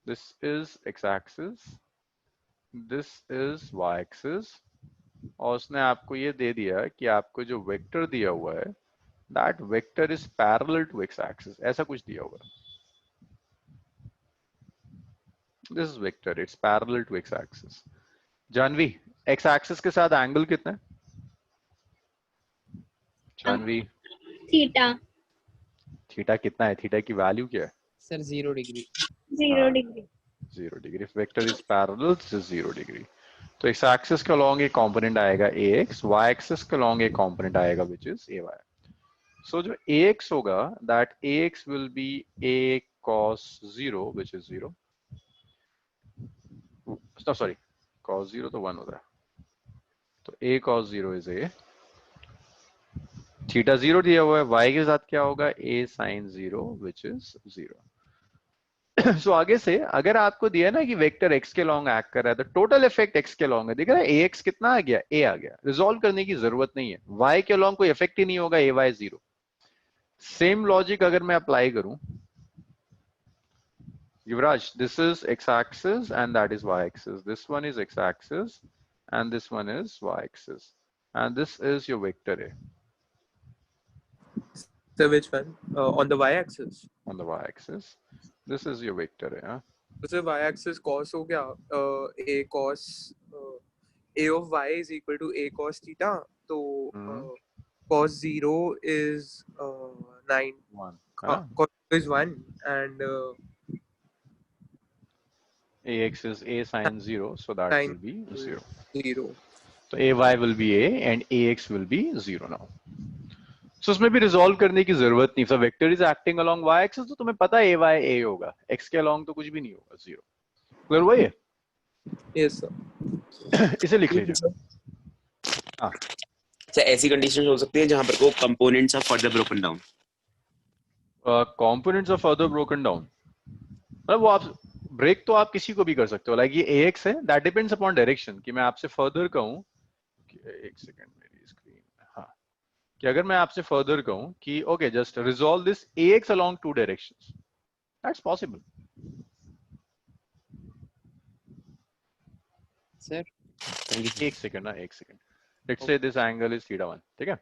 this is X axis, this is Y axis, और उसने आपको ये दे दिया कि आपको जो वेक्टर दिया हुआ है that vector is parallel to X axis, ऐसा कुछ दिया हुआ है, this is vector it's parallel to X axis. Janvi, X axis के साथ एंगल कितना है? जानवी, थीटा थीटा कितना है? थीटा की वैल्यू क्या है? Sir 0 degree. 0 degree. 0 degree. Vector is parallel to 0 degree. तो एक्स एक्सिस के अलॉन्ग एक कंपोनेंट आएगा ax, y एक्सिस के अलॉन्ग एक कंपोनेंट आएगा व्हिच इज ay। सो जो ax होगा that ax will be a cos 0 which is 0, no sorry cos 0 तो 1 होता है, तो a cos 0 is a, theta 0 दिया हुआ है, y के साथ क्या होगा a sin 0 व्हिच इज 0। सो आगे से अगर आपको दिया ना कि वेक्टर x के लॉन्ग एक्ट कर रहा है तो टोटल इफेक्ट x के लॉन्ग है, दिख रहा है ax कितना आ गया, a आ गया, रिजॉल्व करने की जरूरत नहीं है, y के लॉन्ग कोई इफेक्ट ही नहीं होगा, ay 0। सेम लॉजिक अगर मैं अप्लाई करूं, Yuvraj, this is x axis and that is y axis, this one is x axis and this one is y axis and this is your vector a So which one? On the y-axis. on the y axis, this is your vector a, huh? So y-axis cos हो गया a cos a of y is equal to a cos theta. तो cos 0 is 9. 1, huh? Cos 0 is 1 and ax is a sin 0, so that sin will be 0. 0. So ay will be a and ax will be 0 now. So उसमें भी resolve करने की जरूरत नहीं, so vector is acting along y axis, तो तुम्हें पता है ay a होगा, x के along तो कुछ भी नहीं होगा, 0। क्लियर हुआ ये? Yes sir. इसे लिख लीजिए। हाँ, सर ऐसी कंडीशन हो सकती है जहां पर को components are further broken down. Components are further broken down, मतलब वो आप ब्रेक तो आप किसी को भी कर सकते हो, लाइक ये ax है, दैट डिपेंड्स अपॉन डायरेक्शन, कि मैं आपसे फर्दर कहूँ, एक सेकंड मेरी स्क्रीन, हाँ, कि अगर मैं आपसे फर्दर कहूँ कि okay just resolve this ax along 2 directions, that's possible. Sir एक सेकंड ना, एक second, let's say this angle is theta 1, ठीक है,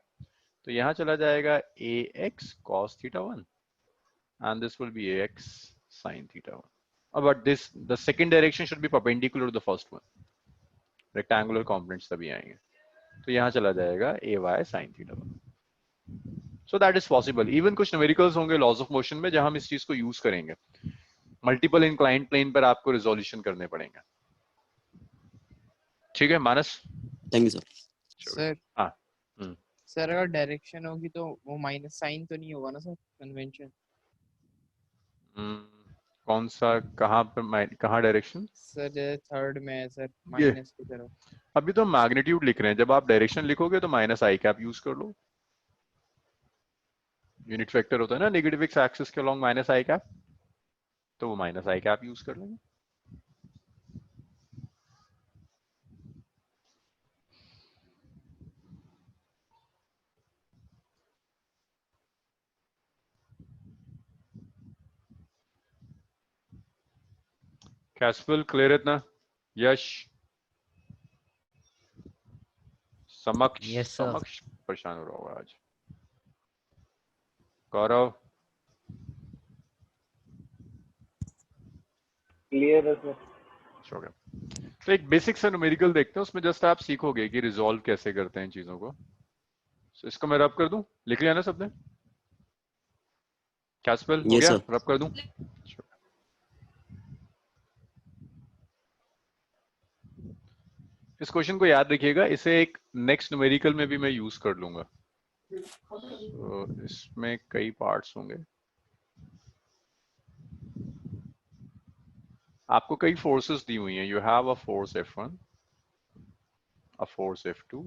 तो यहाँ चला जाएगा ax cos theta 1 and this will be ax sin theta 1, but this the second direction should be perpendicular to the first one, rectangular components तभी आएंगे, तो यहाँ चला जाएगा ay sin theta 1। so that is possible, even कुछ numericals होंगे laws of motion में जहां हम इस चीज को यूज करेंगे, मल्टीपल इंक्लाइंड प्लेन पर आपको रिजोल्यूशन करने पड़ेंगे। ठीक है मानस, थैंक यू सर। सर हाँ सर अगर डायरेक्शन होगी तो वो माइनस साइन तो नहीं होगा ना सर, कन्वेंशन? कौन सा, कहाँ पर, कहाँ डायरेक्शन? सर थर्ड में है सर, माइनस की तरफ। अभी तो मैग्नीट्यूड लिख रहे हैं, जब आप डायरेक्शन लिखोगे तो माइनस आई कैप यूज कर लो, यूनिट वेक्टर होता है ना नेगेटिव एक्स एक्सिस के अलॉन्ग माइनस आई कैप, तो वो माइनस आई कैप यूज कर लेंगे। कैस्पल क्लियर इतना? यश, समक्ष, Yes, sir. समक्ष परेशान हो रहा होगा आज। गौरव, क्लियर है सर। हो गया। तो एक बेसिक सा न्यूमेरिकल देखते हैं, उसमें जस्ट आप सीखोगे कि रिजॉल्व कैसे करते हैं चीजों को। So इसको मैं रब कर दूं, लिख लिया ना सबने? कैस्पेल हो Yes, गया, sir. रब कर दूं? इस क्वेश्चन को याद रखिएगा, इसे एक नेक्स्ट न्यूमेरिकल में भी मैं यूज कर लूंगा। तो इसमें कई पार्ट्स होंगे, आपको कई फोर्सेस दी हुई हैं। You have a force F1, a force F2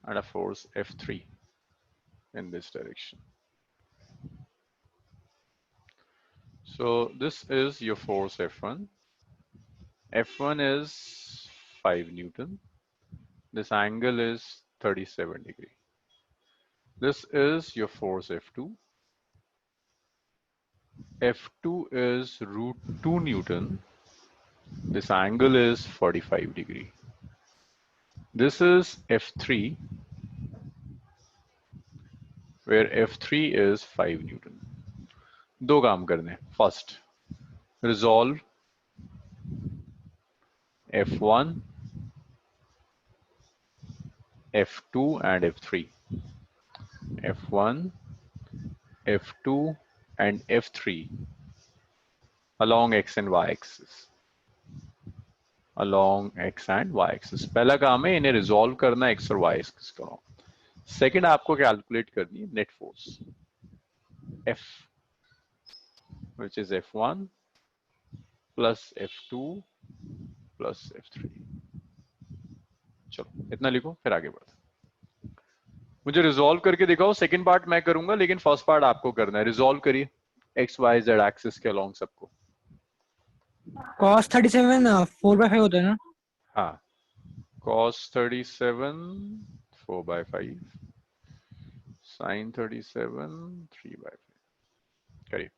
and a force F3 in this direction. So this is your force F1. F1 is 5 Newton. This angle is 37 degree. This is your force F2. F2 is root 2 Newton. This angle is 45 degree. This is F3, where F3 is 5 Newton. दो काम करने, first resolve F1, F2 and F3. F1, F2 and F3 along X and Y axis. Along X and Y axis. पहला काम है इन्हें resolve करना X और Y axis का। सेकंड आपको कैलकुलेट करनी है net force F, which is F1 plus F2 plus F3. चलो इतना लिखो, फिर आगे बढ़ो। मुझे रिजॉल्व करके दिखाओ, सेकंड पार्ट मैं करूंगा, लेकिन फर्स्ट पार्ट आपको करना है। रिजॉल्व करिए X Y Z एक्सिस के अलोंग सबको। cos 37 4/5 होता है ना? हाँ, cos 37 4/5, sin 37 3/5। करिए।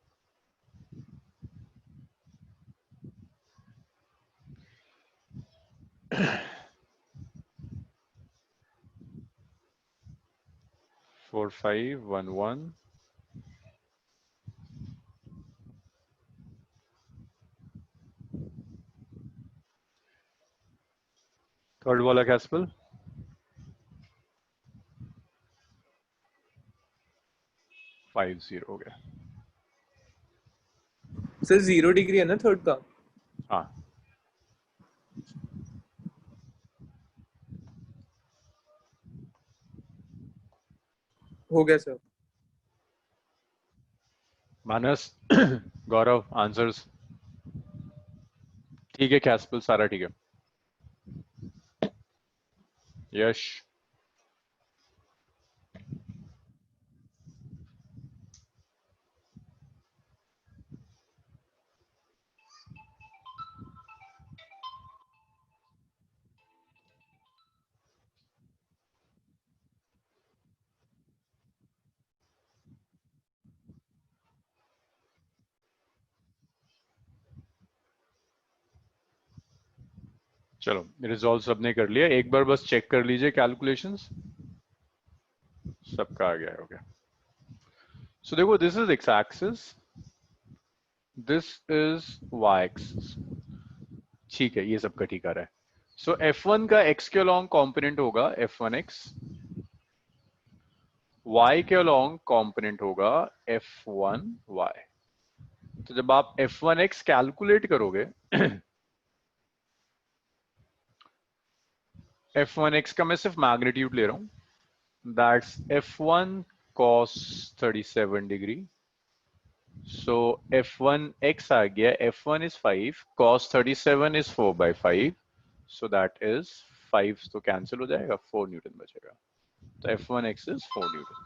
Four, 5, 1, 1. थर्ड वाला कैस्पल, फाइव 0 हो गया। सर 0 डिग्री है ना थर्ड का? हाँ, हो गया सर। मानस गौरव आंसर्स ठीक है, कैस्पल सारा ठीक है। यश, चलो रिजॉल्व सबने कर लिया, एक बार बस चेक कर लीजिए कैलकुलेशंस, सबका आ गया। हो गया। सो देखो, this is X axis, this is Y axis, ठीक है, ये सबका ठीक आ रहा है। सो F1 का x के अलोंग कॉम्पोनेंट होगा F1x, y के अलोंग कॉम्पोनेंट होगा F1y। तो जब आप F1x कैलकुलेट करोगे F1x का मैं सिर्फ मैग्नीट्यूड ले रहा हूं, that's F1 cos 37 degree. So F1x आ गया, F1 is 5, cos 37 is 4/5, so that is 5 तो कैंसिल हो जाएगा, 4 न्यूटन बचेगा। तो F1x is 4 न्यूटन।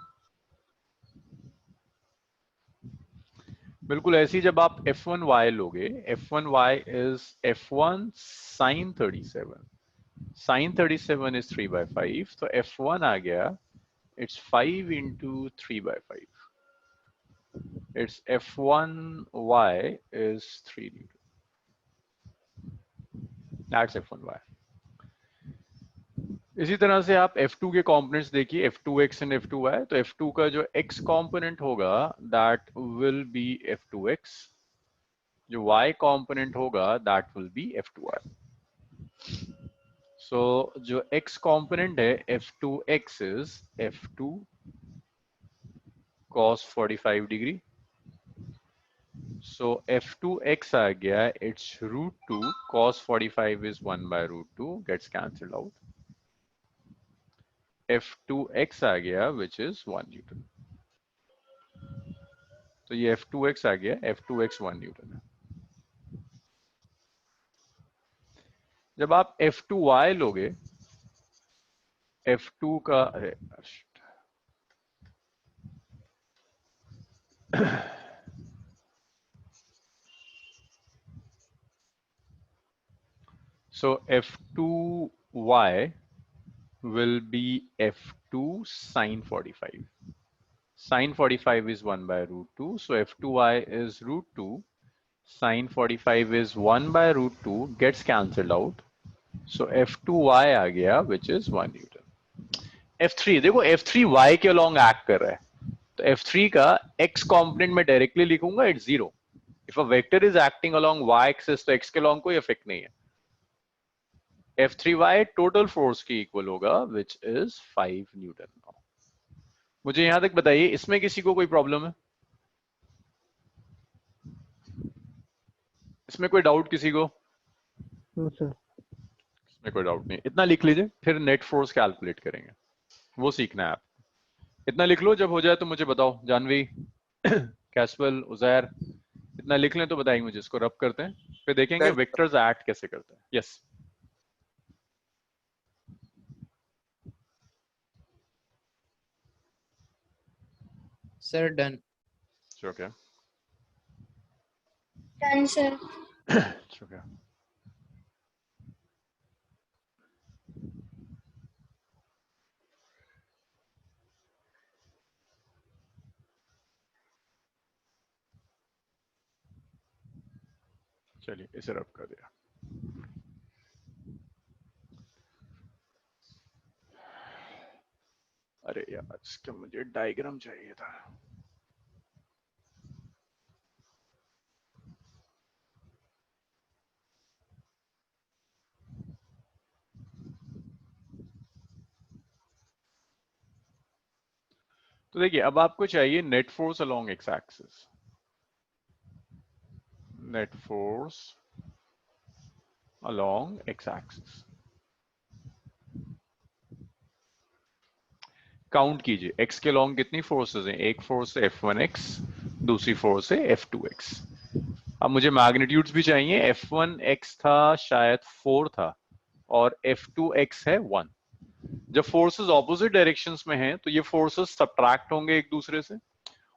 बिल्कुल ऐसे ही जब आप F1y लोगे, F1y is F1 sin 37, sin 37 is 3/5, तो F1 आ गया, it's 5 into 3/5, it's F1y is 3 Newton, that's F1y। इसी तरह से आप F2 के कंपोनेंट्स देखिए, F2x and F2y, तो F2 का जो x कंपोनेंट होगा that will be F2x, जो y कंपोनेंट होगा that will be F2y। So सो जो x कंपोनेंट है F2x is F2 cos 45 degree. So F2x आ गया, it's √2 cos 45 is 1 by √2 gets cancelled out. F2x आ गया which is 1 Newton. तो ये F2x आ गया, F2x 1 Newton है. जब आप F2y लोगे, F2 का so F2y will be F2 sin 45. Sin 45 is 1 by √2. So F2y is √2. Sin 45 is 1 by √2 gets cancelled out. So F2y आ गया which is 1 Newton. F3 देखो F3 y के along act कर रहा है. तो F3 का x component में directly लिखूंगा it's 0. If a vector is acting along y axis तो x के along कोई effect नहीं है. F3y total force की equal होगा which is 5 Newton. मुझे यहां तक बताइए इसमें किसी को कोई प्रॉब्लम है? इसमें कोई डाउट किसी को? सर इसमें कोई डाउट नहीं. इतना लिख लीजिए, फिर नेट फोर्स कैलकुलेट करेंगे, वो सीखना है आप. इतना लिख लो, जब हो जाए तो मुझे बताओ. जानवी, कैसवेल, उजैर, इतना लिख लें तो बताइए मुझे. इसको रब करते हैं, फिर देखेंगे वेक्टर्स एक्ट कैसे करते हैं. Yes sir done. Okay Done, sir. Okay. चलिए इसे रब कर दिया. अरे यार इसका मुझे डायग्राम चाहिए था. तो देखिए अब आपको चाहिए net force along x axis. Net force along x axis. Count कीजिए x के लॉन्ग कितनी फोर्सेस हैं. एक फोर्स है F1x, दूसरी फोर्स है F2x. अब मुझे मैग्नीट्यूड्स भी चाहिए. F1x था शायद 4 था और F2x है 1. जब फोर्सेस ऑपोजिट डायरेक्शंस में हैं तो ये फोर्सेस सब्ट्रैक्ट होंगे एक दूसरे से,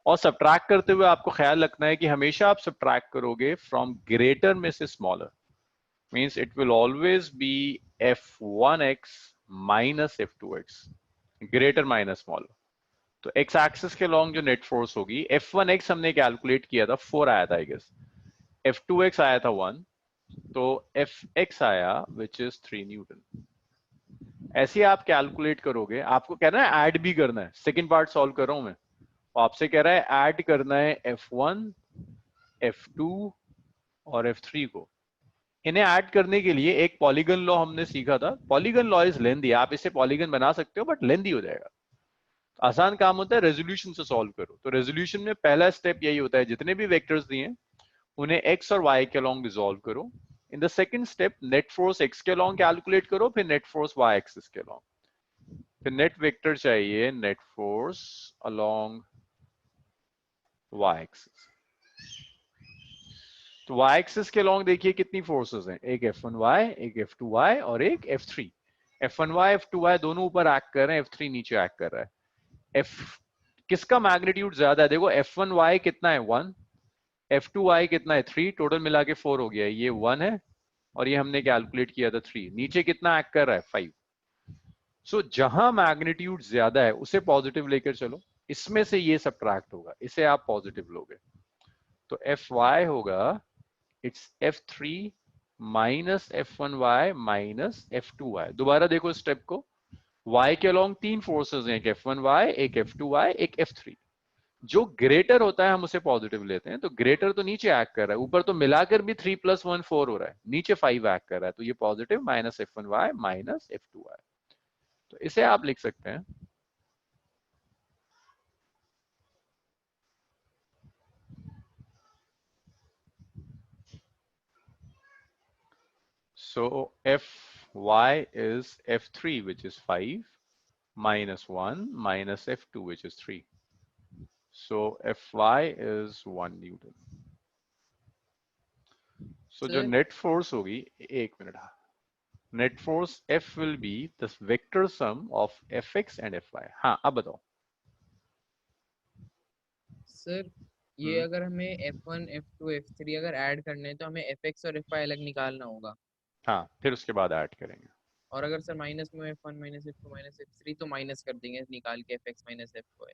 और सब्ट्रैक्ट करते हुए आपको ख्याल रखना है कि हमेशा आप सब्ट्रैक्ट करोगे फ्रॉम ग्रेटर में से smaller. Means it will always be F1x minus F2x, greater minus smaller. तो एक्स एक्सिस के लॉन्ग जो नेट फोर्स होगी, F1x हमने कैलकुलेट किया था 4 आया था आई गेस, F2x आया था 1, तो Fx आया विच इज 3 न्यूटन. ऐसे आप कैलकुलेट करोगे. आपको कहना है ऐड भी करना है. सेकंड पार्ट सॉल्व कर रहा हूं मैं, आपसे कह रहा है ऐड करना है F1, F2 और F3 को. इन्हें ऐड करने के लिए एक पॉलीगन लॉ हमने सीखा था. Polygon law is lengthy. आप इसे पॉलीगन बना सकते हो बट लेंथी हो जाएगा. आसान काम होता है रेजोल्यूशन से सॉल्व करो. तो रेजोल्यूशन में पहला स्टेप यही होता है, जितने भी वेक्टर्स दिए उन्हें x और y के अलोंग रिजॉल्व करो. In the second step net force x के अलोंग कैलकुलेट करो, फिर नेट फोर्स y एक्सिस के अलोंग. फिर नेट वेक्टर चाहिए net force along y axis. तो y एक्सिस के लॉन्ग देखिए कितनी फोर्सेस हैं. एक F1y, एक F2y और एक F3. F1y F2y दोनों ऊपर एक्ट कर रहे हैं, F3 नीचे एक्ट कर रहा है. किसका मैग्नीट्यूड ज्यादा है? देखो F1y कितना है 1, F2y कितना है 3, टोटल मिला के 4 हो गया. ये 1 है और ये हमने कैलकुलेट किया था 3. नीचे कितना एक्ट कर रहा है 5. सो जहां मैग्नीट्यूड ज्यादा है उसे पॉजिटिव लेकर चलो. इसमें से ये सब्ट्रैक्ट होगा, इसे आप पॉजिटिव लोगे. तो Fy होगा it's F3 minus F1y minus F2y. दोबारा देखो स्टेप को. y के अलोंग 3 फोर्सेस हैं, एक F1y, एक F2y, एक F3. जो ग्रेटर होता है हम उसे पॉजिटिव लेते हैं, तो ग्रेटर तो नीचे एक्ट कर रहा है, ऊपर तो मिलाकर भी 3 + 1 4 हो रहा है, नीचे 5 एक्ट कर रहा है, तो ये positive minus f1y minus f2y। तो इसे आप लिख सकते हैं so fy is f3 which is 5 minus 1 minus f2 which is 3, so fy is 1 Newton। so जो Sir, नेट फोर्स होगी, एक minute, net force F will be the vector sum of Fx and Fy। हाँ अब बताओ। Sir ये अगर हमें F1 F2 F3 अगर ऐड करने हैं तो हमें Fx और Fy अलग निकालना होगा, हाँ फिर उसके बाद ऐड करेंगे। और अगर सर माइनस में F1 minus F2 minus F3 तो माइनस कर देंगे निकाल के Fx माइनस Fy।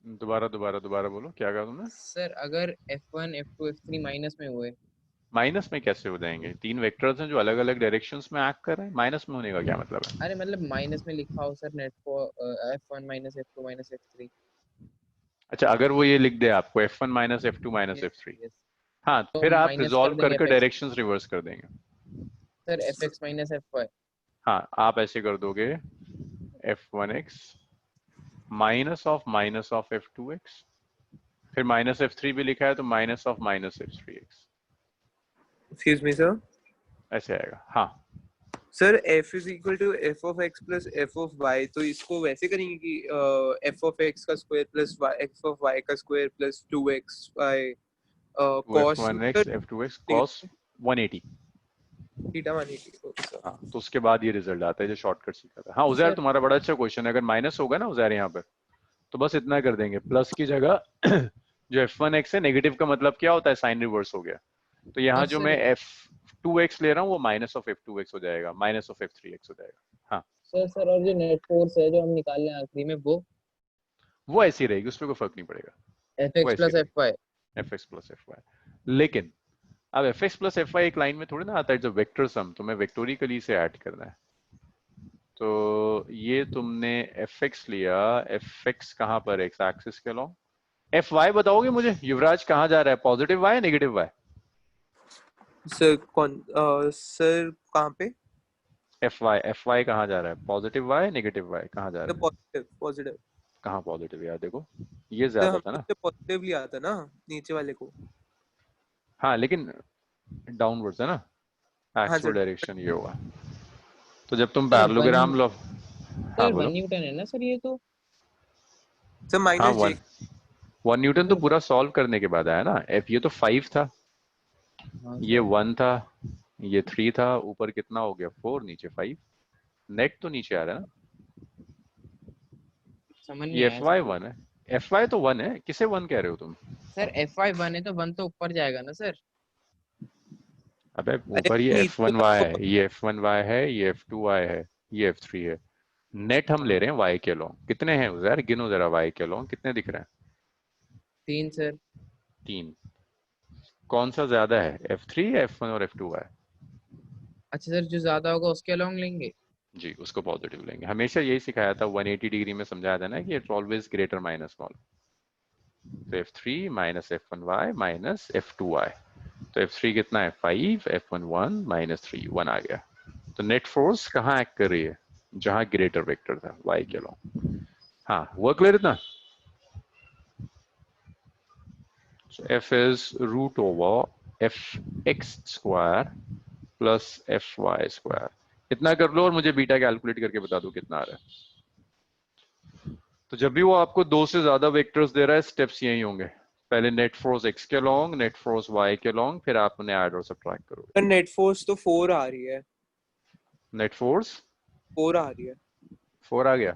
दोबारा बोलो, क्या कहा तुमने? सर अगर F1 F2 F3 माइनस में हुए, माइनस में कैसे हो जाएंगे? तीन वेक्टर्स हैं जो अलग अलग डायरेक्शंस में एक्ट कर रहे हैं, माइनस में होने का क्या मतलब है? अरे मतलब माइनस में लिखा हो sir net for F1 minus F2 minus F3। अच्छा, अगर वो ये लिख दे आपको F1 minus F2 minus F3, हाँ तो फिर आप माइनस कर रिजॉल्व देंगे करके Fx डायरेक्शंस रिवर्स कर देंगे। Sir Fx minus Fy। हाँ आप ऐसे कर दोगे F1x माइनस ऑफ F2x, फिर माइनस F3 भी लिखा है तो minus F3x, Excuse me, sir. ऐसे आएगा। हाँ sir f is equal to f of x plus f of y, तो इसको वैसे करेंगे कि f of x का square plus f of y का square plus 2xy cos F1x F2x cos 180। Theta 180। Okay sir. हाँ तो उसके बाद ये रिजल्ट आता है जो शॉर्टकट सीखा था। हाँ उजैर, तुम्हारा बड़ा अच्छा क्वेश्चन है। अगर माइनस होगा ना उजैर यहाँ पर, तो बस इतना कर देंगे, प्लस की जगह जो F1x है, नेगेटिव का मतलब क्या होता है? साइन रिवर्स हो गया। तो यहाँ जो मैं F2x ले रहा हूँ वो माइनस ऑफ F2x हो जाएगा, माइनस ऑफ F3x हो जाएगा। हाँ सर और जो नेट फोर्स है जो हम निकाल रहे हैं आखिरी में वो ऐसी रहेगी, उसमें कोई फर्क नहीं पड़ेगा, Fx वो ऐसी प्लस रहेगी, Fy। Fx plus Fy। लेकिन अब Fx प्लस Fy एक लाइन में थोड़ी ना आता है, जो वेक्टर सम तुम्हें वेक्टोरिकली से ऐड करना है। तो ये तुमने Fx लिया, Fx कहाँ पर? एक्स एक्सिस के अलॉन्ग। Fy बताओगे मुझे युवराज कहाँ जा रहा है, positive Y negative Y? Sir कौन सर कहाँ पे? Fy कहाँ जा रहा है, पॉजिटिव वाई नेगेटिव वाई, कहाँ जा रहा है? पॉजिटिव। कहाँ पॉजिटिव? यार देखो ये सर ज्यादा था ना। हमने पॉजिटिव लिया था ना नीचे वाले को। हाँ लेकिन डाउनवर्ड्स है ना, हाँ एक्चुअल सर। डायरेक्शन ये होगा। तो जब तुम सर पैरेललोग्राम लो, हाँ सर बोलो। 1 न्यूटन है ना सर ये तो? सर हाँ माइनस जे। 1 न्यूटन तो पूरा सॉल्व करने के बाद आया ना। एफ ये तो 5 था, ये 1 था, ये 3 था, ऊपर कितना हो गया 4, नीचे 5, नेट तो नीचे आ रहा है ना। समझ नहीं ये आया Fy सर। 1 है, Fy तो 1 है, किसे 1 कह रहे हो तुम? सर Fy 1 है तो 1 तो ऊपर जाएगा ना सर। अबे ऊपर ये F1y है, ये F1y है, ये F2y है, ये F3 है। नेट हम ले रहे हैं y के लॉन्ग। कितने हैं उधर, गिनो जरा y के लॉन्ग कितने दिख रहे हैं? 3 सर। 3। कौन सा ज्यादा है, F3 या F1 और F2y? अच्छा सर जो ज्यादा होगा उसके अलोंग लेंगे। जी उसको पॉजिटिव लेंगे। हमेशा यही सिखाया था, 180 डिग्री में समझाया था ना कि it's always greater minus small. तो F3 minus F1y minus F2y, तो F3 कितना है 5, F1 1 माइनस 3 1 आ गया। तो नेट फोर्स कहाँ एक्ट कर रही है? जहां ग्रेटर वेक्टर था y के लॉन्ग। हाँ हुआ क्लियर इतना? So F is root over Fx square plus Fy square। इतना कर लो और मुझे बीटा कैलकुलेट करके बता दो कितना आ रहा है। तो जब भी वो आपको 2 से ज्यादा वेक्टर्स दे रहा है, स्टेप्स यही होंगे। पहले नेट फोर्स x के लॉन्ग, नेट फोर्स y के लॉन्ग, फिर आप उन्हें ऐड और सबट्रैक्ट करोगे। नेट फोर्स तो 4 आ रही है। नेट फोर्स 4 आ रही है। 4 आ गया।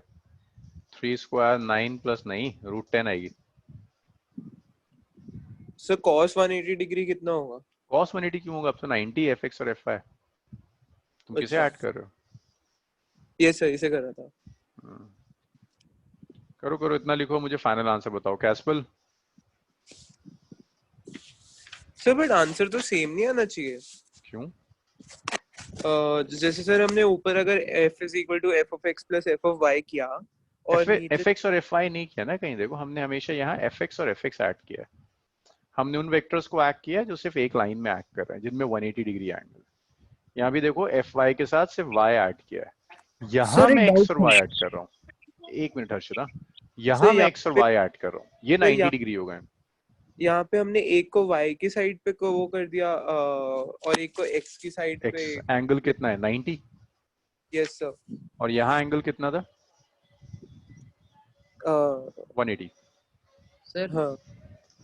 3 स्क्वायर 9 प्लस नहीं √10 आएगी। सर cos 180 डिग्री कितना होगा? cos 180 क्यों होगा? अब तो 90 Fx और Fy। तुम किसे अच्छा। ऐड कर रहे हो? ये सर इसे कर रहा था। करो करो, इतना लिखो, मुझे फाइनल आंसर बताओ। कैस्पल सर बट आंसर तो सेम नहीं आना चाहिए। क्यों? जैसे सर हमने ऊपर अगर f is equal to f of x plus f of y किया और नीचे एफ एक्स और एफ वाई नहीं किया ना कहीं, देखो हमने हमेशा यहाँ एफ एक्स और एफ एक्स ऐड किया है। हमने उन वेक्टर्स को ऐड किया है जो सिर्फ एक लाइन में ऐड कर रहे हैं, जिनमें 180 डिग्री एंगल। यहाँ भी देखो एफ वाई के साथ सिर्फ वाई ऐड किया है। यहाँ सर एक मैं एक्स डाउट और वाई ऐड कर रहा हूँ। एक मिनट हर्षिता, यहाँ सर मैं एक्स और पे वाई ऐड कर रहा हूँ, ये सर 90 डिग्री हो गए। यहाँ पे हमने एक को y की साइड पे को वो कर दिया और एक को x की साइड पे। एक्स एंगल कितना है 90, यस सर। और यहाँ एंगल कितना था 180। सर हाँ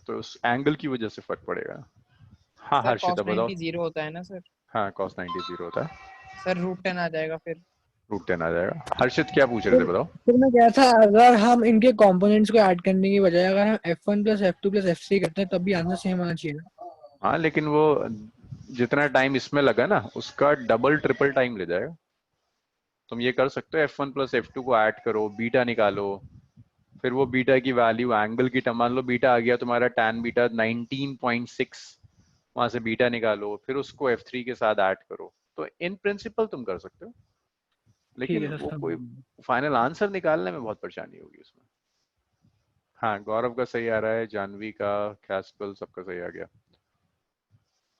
तो उस एंगल की वजह से फर्क पड़ेगा। हाँ सर हर्षिता cos बताओ। 90 0 होता है ना सर? हाँ cos 90 0 होता है, सर √10 आ जाएगा फिर। √10 आ जाएगा। हर्षित क्या पूछ रहे थे बताओ। फिर मैं क्या था, अगर हम इनके कंपोनेंट्स को ऐड करने की बजाय अगर हम f1 plus f2 plus f3 करते हैं तब भी आंसर सेम आना चाहिए ना? हाँ लेकिन वो जितना टाइम इसमें लगा ना उसका डबल ट्रिपल टाइम ले जाएगा। तुम ये कर सकते हो f1 प्लस f2 को ऐड करो, बीटा निकालो, फिर वो बीटा की वैल्यू एंगल की टर्म, मान लो बीटा आ गया तुम्हारा tan बीटा 19.6, वहां से बीटा निकालो, फिर उसको f3 के साथ ऐड करो। तो इन प्रिंसिपल तुम कर सकते हो, ठीक लेकिन है वो सर। कोई फाइनल आंसर निकालने में बहुत परेशानी होगी उसमें। हाँ गौरव का सही आ रहा है, जानवी का, कैस्पल सबका सही आ गया।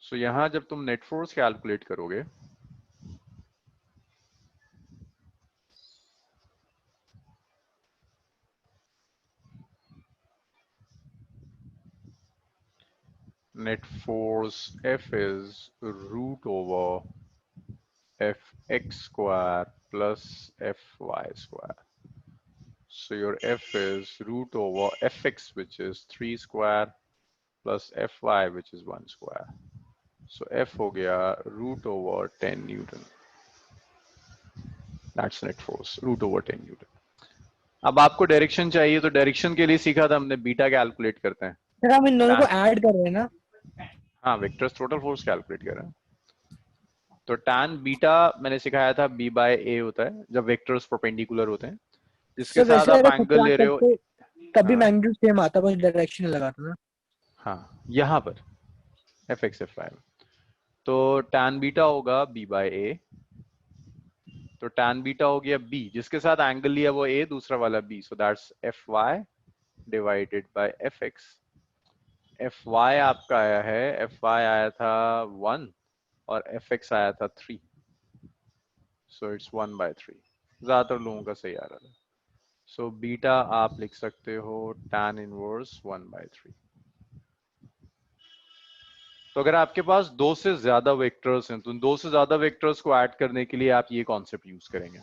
सो यहाँ जब तुम नेट फोर्स कैलकुलेट करोगे net force F is root over fx square plus fy square. So your F is root over fx, which is 3 square, plus fy, which is 1 square. So F हो गया root over 10 Newton. That's net force, root over 10 Newton. अब आपको direction चाहिए, तो direction के लिए सीखा था हमने, बीटा कैलकुलेट करते हैं। सर हम इन दोनों को ऐड कर रहे हैं ना? हाँ वेक्टर्स टोटल फोर्स कैलकुलेट कर रहे हैं। तो tan बीटा मैंने सिखाया था b बाय a होता है जब वेक्टर्स परपेंडिकुलर होते हैं, जिसके सर साथ वैसे आप अगर एंगल ले रहे हो। तब भी हाँ मैग्नीट्यूड सेम आता, बस डायरेक्शन अलग आता ना? हाँ यहाँ पर fx fy, तो tan बीटा होगा b बाय a, तो tan बीटा हो गया b, जिसके साथ एंगल लिया वो a, दूसरा वाला b, so that's fy divided by fx। fy आपका आया है, fy आया था 1 और fx आया था 3, सो इट्स 1/3। ज्यादातर लोगों का सही आ रहा था। सो बीटा आप लिख सकते हो tan इनवर्स 1/3। तो अगर आपके पास दो से ज्यादा वेक्टर्स हैं तो दो से ज्यादा वेक्टर्स को ऐड करने के लिए आप ये कॉन्सेप्ट यूज करेंगे,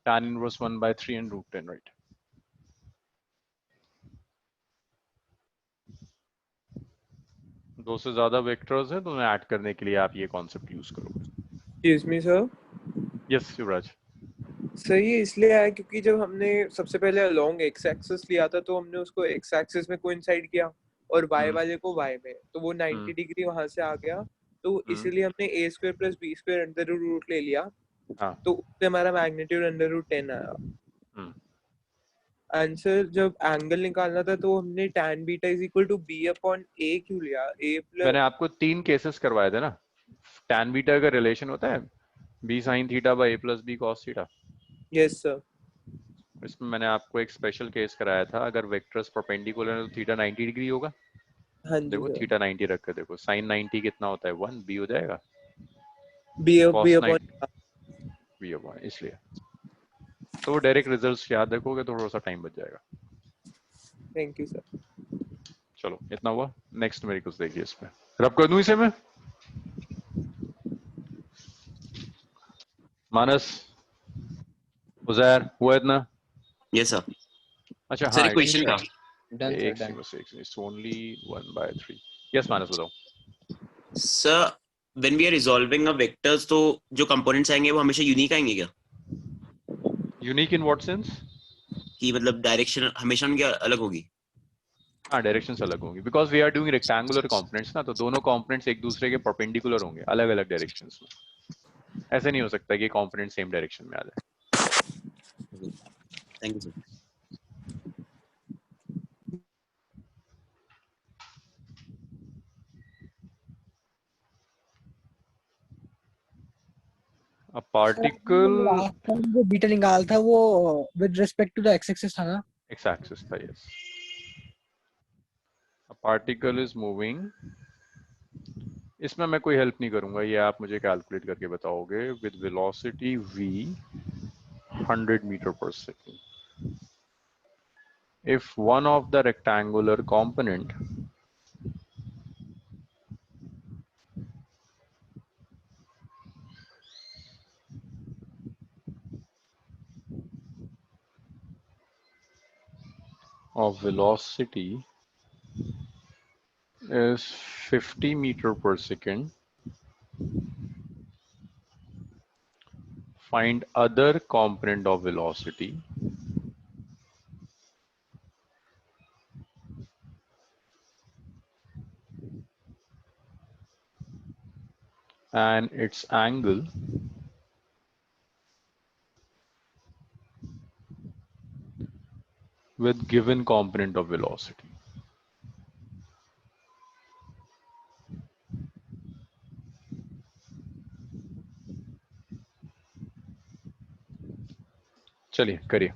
tan इनवर्स 1/3 एंड √10, राइट। दो से ज्यादा वेक्टर्स हैं तो उन्हें ऐड करने के लिए आप ये कॉन्सेप्ट यूज करोगे। Excuse me sir. यस युवराज। सर ये इसलिए आया क्योंकि जब हमने सबसे पहले अलोंग एक्स एक्सिस लिया था तो हमने उसको एक्स एक्सिस में कोइंसाइड किया और वाई वाले को वाई में, तो वो 90 डिग्री वहां से आ गया, तो इसीलिए हमने a square plus b square under root ले लिया। हाँ तो उससे हमारा मैग्नीट्यूड अंडर रूट 10 आया। आंसर जब एंगल निकालना था तो हमने tan beta is equal to b upon a क्यों लिया? a प्लस मैंने आपको 3 केसेस करवाए थे ना, tan बीटा का रिलेशन होता है b sin theta by a plus b cos theta. Yes sir. इसमें मैंने आपको एक स्पेशल केस कराया था, अगर वेक्टर्स परपेंडिकुलर है तो थीटा 90 डिग्री होगा। हाँ जी देखो सर। थीटा 90 रख कर देखो, sin 90 कितना होता है 1, b हो जाएगा b cos upon 90 b upon, इसलिए तो डायरेक्ट रिजल्ट्स याद रखोगे तो थोड़ा सा टाइम बच जाएगा। Thank you sir. चलो इतना हुआ, नेक्स्ट मेरी कुछ देखिए इसमें, रब कर दूं इसे मैं। मानस, उजैर, हुआ इतना? Yes sir. अच्छा सर हाँ एक क्वेश्चन था। डन सर एक डन। बस एक इट्स ओनली 1/3। यस मानस बताओ। Sir when we are resolving a vectors तो जो कंपोनेंट्स आएंगे वो हमेशा यूनिक आएंगे क्या? Unique in what sense? कि मतलब डायरेक्शन हमेशा उनकी अलग होगी? हाँ डायरेक्शंस अलग होंगी, because we are doing rectangular components ना, तो दोनों कंपोनेंट्स एक दूसरे के परपेंडिकुलर होंगे अलग अलग डायरेक्शंस में। ऐसे नहीं हो सकता कि कंपोनेंट सेम डायरेक्शन में आ जाए। Thank you sir. अब पार्टिकल लास्ट टाइम जो बीटा निकाल था वो with respect to the X axis था ना? एक्स एक्सिस था, यस। पार्टिकल इज मूविंग, इसमें मैं कोई हेल्प नहीं करूंगा, ये आप मुझे कैलकुलेट करके बताओगे। With velocity v 100 meter per second, if one of the rectangular component of velocity is 50 meter per second, find other component of velocity and its angle with given component of velocity. चलिए करिए।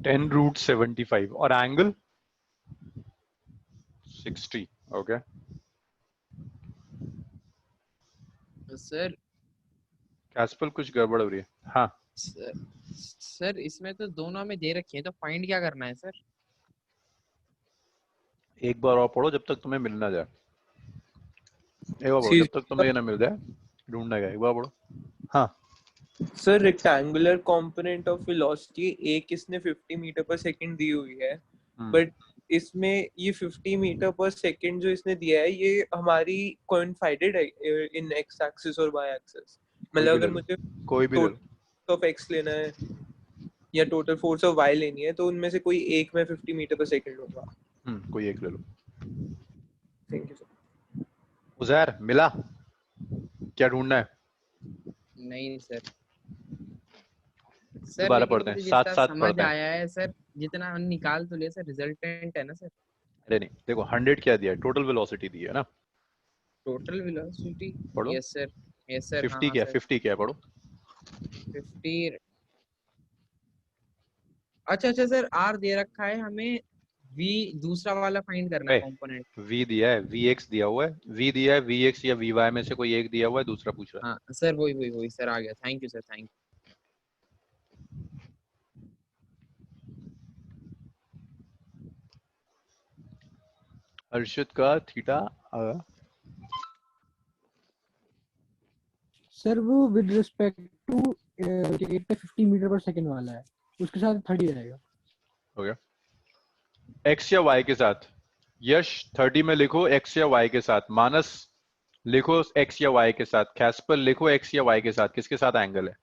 Ten root 75 और angle 60। Okay sir कैस्पल कुछ गड़बड़ हो रही है। हाँ sir sir इसमें तो दोनों में दे रखी है, तो फाइंड क्या करना है सर? एक बार और पढ़ो जब तक तुम्हें मिल ना जाए, एक बार पढ़ो See, जब तक तुम्हें ये ना मिल जाए, ढूंढना गया, एक बार पढ़ो। हाँ sir rectangular component of velocity एक इसने 50 मीटर पर सेकंड दी हुई है, बट इसमें ये 50 मीटर पर सेकंड जो इसने दिया है ये हमारी कोइंसाइडेड है इन एक्स एक्सिस और वाई एक्सिस। मतलब अगर मुझे कोई भी ले लो। टोटल ऑफ एक्स लेना है या टोटल फोर्स ऑफ वाई लेनी है तो उनमें से कोई एक में 50 मीटर पर सेकंड लूंगा। कोई एक ले लो। Thank you sir. उजैर मिला क्या ढूंढना है? नहीं सर। सर दोबारा लेकिन पढ़ते हैं, मुझे साथ जितना साथ समझ पढ़ते हैं। आया है सर, जितना हम निकाल तो लिया सर, रिजल्टेंट है ना सर। अरे नहीं देखो 100 क्या दिया है, टोटल वेलोसिटी दी है ना। टोटल वेलोसिटी पढ़ो। Yes sir, yes sir. 50 क्या है, 50 क्या है पढ़ो। 50 अच्छा सर, आर दे रखा है हमें, वी दूसरा वाला फाइंड करना है कंपोनेंट। v दिया है, vx दिया हुआ है, v दिया है, vx या vy में से कोई एक दिया हुआ है, दूसरा पूछ रहा है। हाँ सर वही सर आ गया। Thank you sir, thank you. Arshit का थीटा सर वो विद रिस्पेक्ट टू 50 मीटर पर सेकंड वाला है, उसके साथ 30 रहेगा। हो गया। x या y के साथ, यश 30 में लिखो x या y के साथ, मानस लिखो x या y के साथ, कैस्पर लिखो x या y के साथ, किसके साथ एंगल है?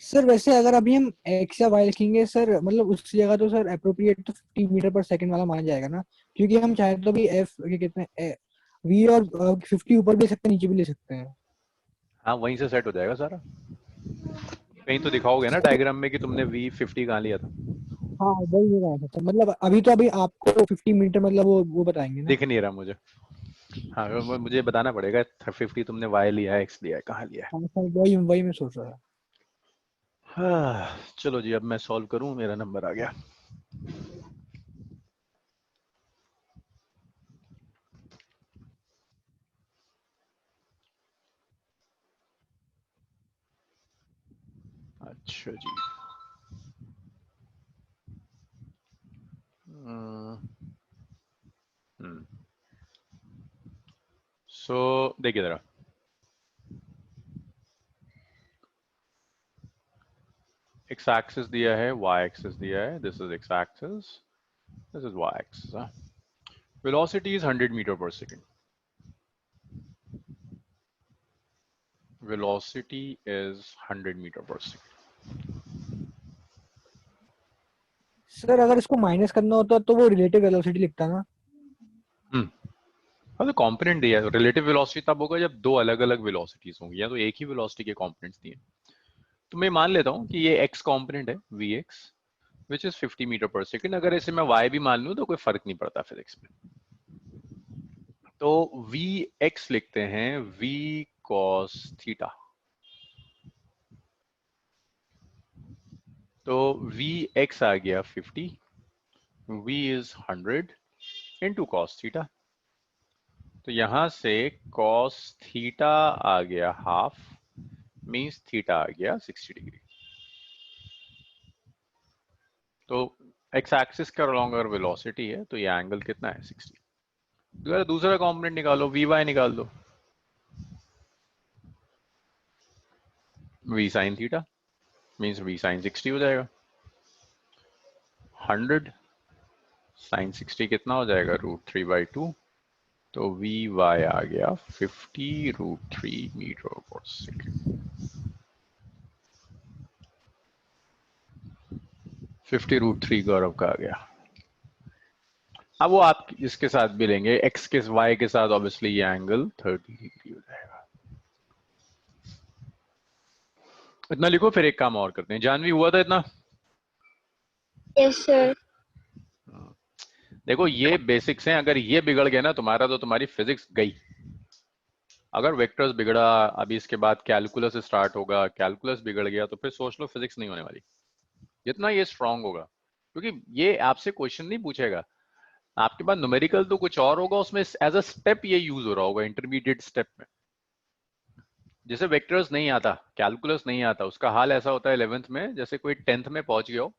सर वैसे अगर अभी हम एक्स या वाई लिखेंगे सर, मतलब उसकी जगह तो सर अप्रोप्रिएट तो 50 मीटर पर सेकंड वाला माना जाएगा ना, क्योंकि हम चाहे तो भी एफ कितने वी और 50 ऊपर भी ले सकते हैं, नीचे भी ले सकते हैं। हाँ वहीं से सेट हो जाएगा सारा। कहीं तो दिखाओगे ना डायग्राम में कि तुमने v 50 कहाँ लिया था। हाँ वही हो रहा है सर, मतलब अभी आपको 50 मीटर मतलब वो बताएंगे ना। दिख नहीं रहा मुझे। हाँ मुझे बताना पड़ेगा 50 तुमने y लिया है, x लिया है, कहाँ लिया है। हाँ सर वही मैं सोच रहा था। हाँ चलो जी, अब मैं सॉल्व करूं, मेरा नंबर आ गया। अच्छा जी, सो देखिए जरा, x एक्सिस दिया है, y एक्सिस दिया है, this is x axis, this is y axis. Velocity is 100 meter per second. Velocity is 100 meter per second. Sir अगर इसको माइनस करना होता तो वो रिलेटिव वेलोसिटी लिखता ना। हाँ तो कॉम्पोनेंट दिया है, रिलेटिव वेलोसिटी तब होगा जब दो अलग अलग वेलोसिटीज होंगी, या तो एक ही वेलोसिटी के कॉम्पोनेंट्स दिए। तो मैं मान लेता हूँ कि ये x कॉम्पोनेंट है vx which is 50 metre per second. अगर इसे मैं y भी मान लूँ तो कोई फर्क नहीं पड़ता फिजिक्स में। तो vx लिखते हैं v cos थीटा। तो vx आ गया 50, v is 100 into cos theta. तो यहां से cos थीटा आ गया हाफ, मीन्स थीटा आ गया 60 डिग्री। तो x एक्सिस के अलोंग अगर वेलोसिटी है तो ये एंगल कितना है 60। दूसरा कॉम्पोनेंट निकालो, vy निकाल दो, v sin theta means v sin 60 हो जाएगा। 100 sin 60 कितना हो जाएगा, √3/2। तो vy आ गया 50 √3 मीटर पर सेकेंड। 50 √3 गौरव का आ गया। अब वो आप इसके साथ भी लेंगे, x के y के साथ ऑब्वियसली ये एंगल 30 डिग्री हो जाएगा। इतना लिखो, फिर एक काम और करते हैं। जानवी हुआ था इतना? Yes sir. देखो ये बेसिक्स हैं, अगर ये बिगड़ गया ना तुम्हारा तो तुम्हारी फिजिक्स गई। अगर वेक्टर्स बिगड़ा, अभी इसके बाद कैलकुलस स्टार्ट होगा, कैलकुलस बिगड़ गया तो फिर सोच लो फिजिक्स नहीं होने वाली। जितना ये स्ट्रांग होगा, क्योंकि ये आपसे क्वेश्चन नहीं पूछेगा, आपके पास न्यूमेरिकल तो कुछ और होगा, उसमें एज अ स्टेप ये यूज हो रहा होगा, इंटरमीडिएट स्टेप में। जैसे वेक्टर्स नहीं आता, कैलकुलस नहीं आता, उसका हाल ऐसा होता है 11th में, जैसे कोई 10th में पहुंच गया हो,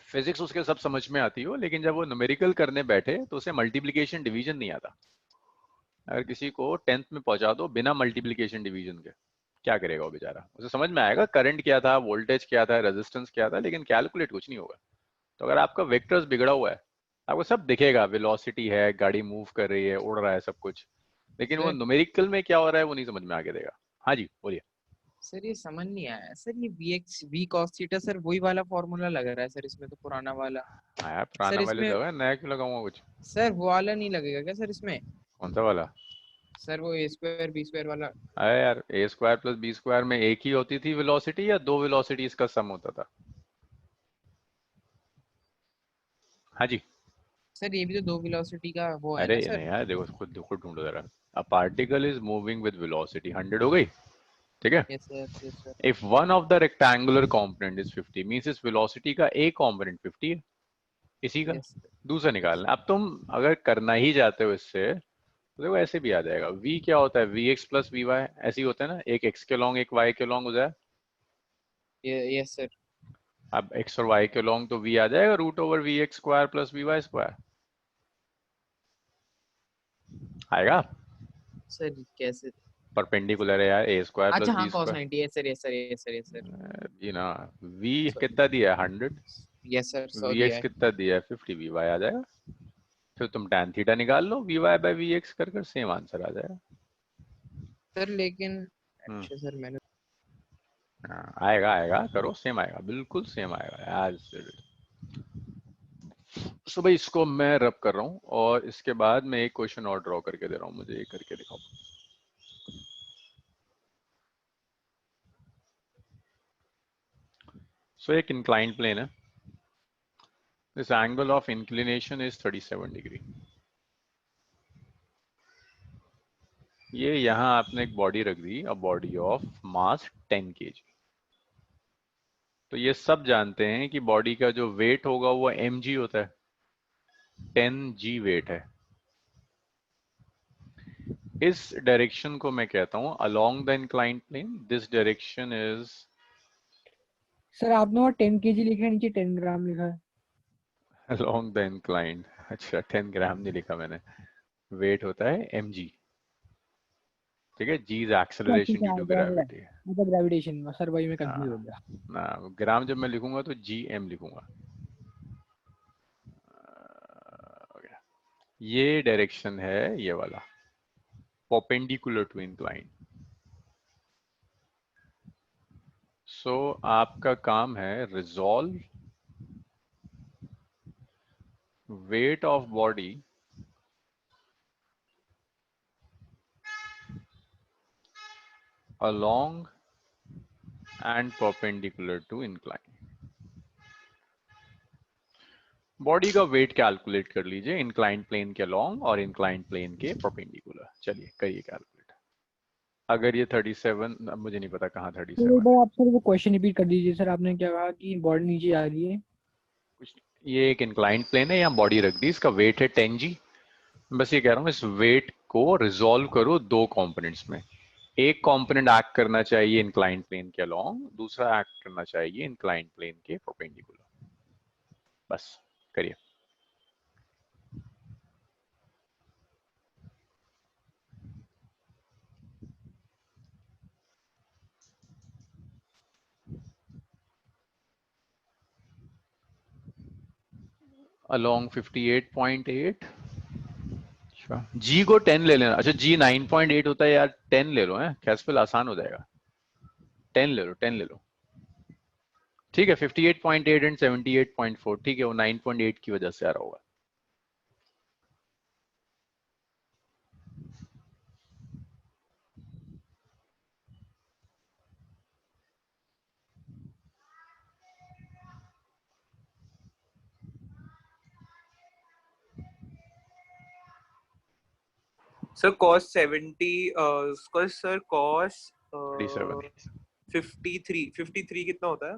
फिजिक्स उसके सब समझ में आती हो, लेकिन जब वो न्यूमेरिकल करने बैठे तो उसे मल्टीप्लिकेशन डिवीजन नहीं आता। अगर किसी को 10th में पहुंचा दो बिना मल्टीप्लिकेशन डिवीजन के, क्या करेगा वो बेचारा? उसे समझ में आएगा करंट क्या था, वोल्टेज क्या था, रेजिस्टेंस क्या था, लेकिन कैलकुलेट कुछ नहीं होगा। तो अगर आपका वेक्टर्स बिगड़ा हुआ है, आपको सब दिखेगा, वेलोसिटी है, गाड़ी मूव कर रही है, उड़ रहा है, सब कुछ, लेकिन वो सर न्यूमेरिकल में क्या हो रहा है वो नहीं समझ में आगे देगा। हाँ जी बोलिए। सर ये समझ नहीं आया सर, ये v cos थीटा सर वही वाला फॉर्मूला लग रहा है सर इसमें, तो पुराना वाला। हाँ यार पुराना सर वाले इसमें लगा, नया क्यों लगाऊंगा कुछ? सर वो वाला नहीं लगेगा क्या सर इसमें? कौन सा वाला? सर वो a स्क्वायर b स्क्वायर वाला। अरे यार ए स्क्वायर प्लस बी स्क्वायर में एक ही होती थी वेलोसिटी, या दो वेलोसिटीज का सम होता था? हाँ जी। सर ये भी तो दो वेलोसिटी का वो है अरे ना सर। नहीं यार, देखो खुद खुद ढूंढो जरा। A particle is moving with velocity 100 हो गई, ठीक है। Yes sir yes sir. If one of the rectangular component is 50 means इस वेलोसिटी का एक कंपोनेंट 50 है, इसी का यस दूसरा निकालना। अब तुम अगर करना ही चाहते हो इससे तो देखो ऐसे भी आ जाएगा। v क्या होता है, vx प्लस vy, ऐसे ही होता है ना, एक x के लॉन्ग एक y के लॉन्ग हो जाए। Yes sir. अब x और y के लॉन्ग तो v आ जाएगा √/vx square plus vy square आएगा। सर कैसे? परपेंडिकुलर है यार, a स्क्वायर प्लस अच्छा हाँ b cos square. 90 yes sir yes sir yes sir yes sir. जी ना, v कितना दिया है 100, यस सर 100 दिया vx है। कितना दिया है 50, vy आ जाएगा। फिर तुम tan थीटा निकाल लो, vy/vx कर सेम आंसर आ जाएगा। सर लेकिन अच्छा सर मैंने आएगा आएगा, करो सेम आएगा, बिल्कुल सेम आएगा यार। सो भाई इसको मैं रब कर रहा हूँ और इसके बाद मैं एक क्वेश्चन और ड्रॉ करके दे रहा हूँ, मुझे ये करके दिखाओ। सो एक इंक्लाइंड प्लेन है, this angle of inclination is 37 degree. ये यहाँ आपने एक बॉडी रख दी, a body of mass 10 kg। तो ये सब जानते हैं कि बॉडी का जो वेट होगा वो mg होता है, 10g वेट है। इस डायरेक्शन को मैं कहता हूं along the inclined plane, this direction is. Sir आपने वहाँ 10 kg लिखा है, नीचे 10 ग्राम लिखा है। अलोंग द इंक्लाइंड, अच्छा 10 ग्राम नहीं लिखा मैंने, वेट होता है mg। ठीक है, G is acceleration due to gravity. मतलब ग्रेविटेशन, सर भाई मैं कंफ्यूज हो गया। ना ग्राम जब मैं लिखूंगा तो जी एम लिखूंगा। ये डायरेक्शन है ये वाला, परपेंडिकुलर टू इंक्लाइन। सो आपका काम है resolve weight of body along and perpendicular to incline। Body का वेट कैलकुलेट कर लीजिए इंक्लाइन प्लेन के लॉन्ग और इंक्लाइन प्लेन के परपेंडिकुलर। चलिए करिए कैलकुलेट। अगर ये 37, अब मुझे नहीं पता कहाँ 37 तो एक है। बार आप सर वो क्वेश्चन रिपीट कर दीजिए सर, आपने क्या कहा कि बॉडी नीचे आ रही है? कुछ ये एक इंक्लाइन प्लेन है, यहाँ बॉडी रख दी, इसका वेट है 10g। बस ये कह रहा हूँ इस वेट को रिजॉल्व करो दो कंपोनेंट्स में। एक कंपोनेंट एक्ट करना चाहिए इंक्लाइन प्लेन के अलोंग, दूसरा एक्ट करना चाहिए इंक्लाइन प्लेन के परपेंडिकुलर। बस करिए। अलोंग 58.8। अच्छा जी को 10 ले लेना। अच्छा जी 9.8 होता है यार, 10 ले लो है, कैसफिल आसान हो जाएगा। 10 ले लो, 10 ले लो। ठीक है 58.8 एंड 78.4, ठीक है वो 9.8 की वजह से आ रहा होगा। Sir cos 70 sir cos 37। 53 कितना होता है?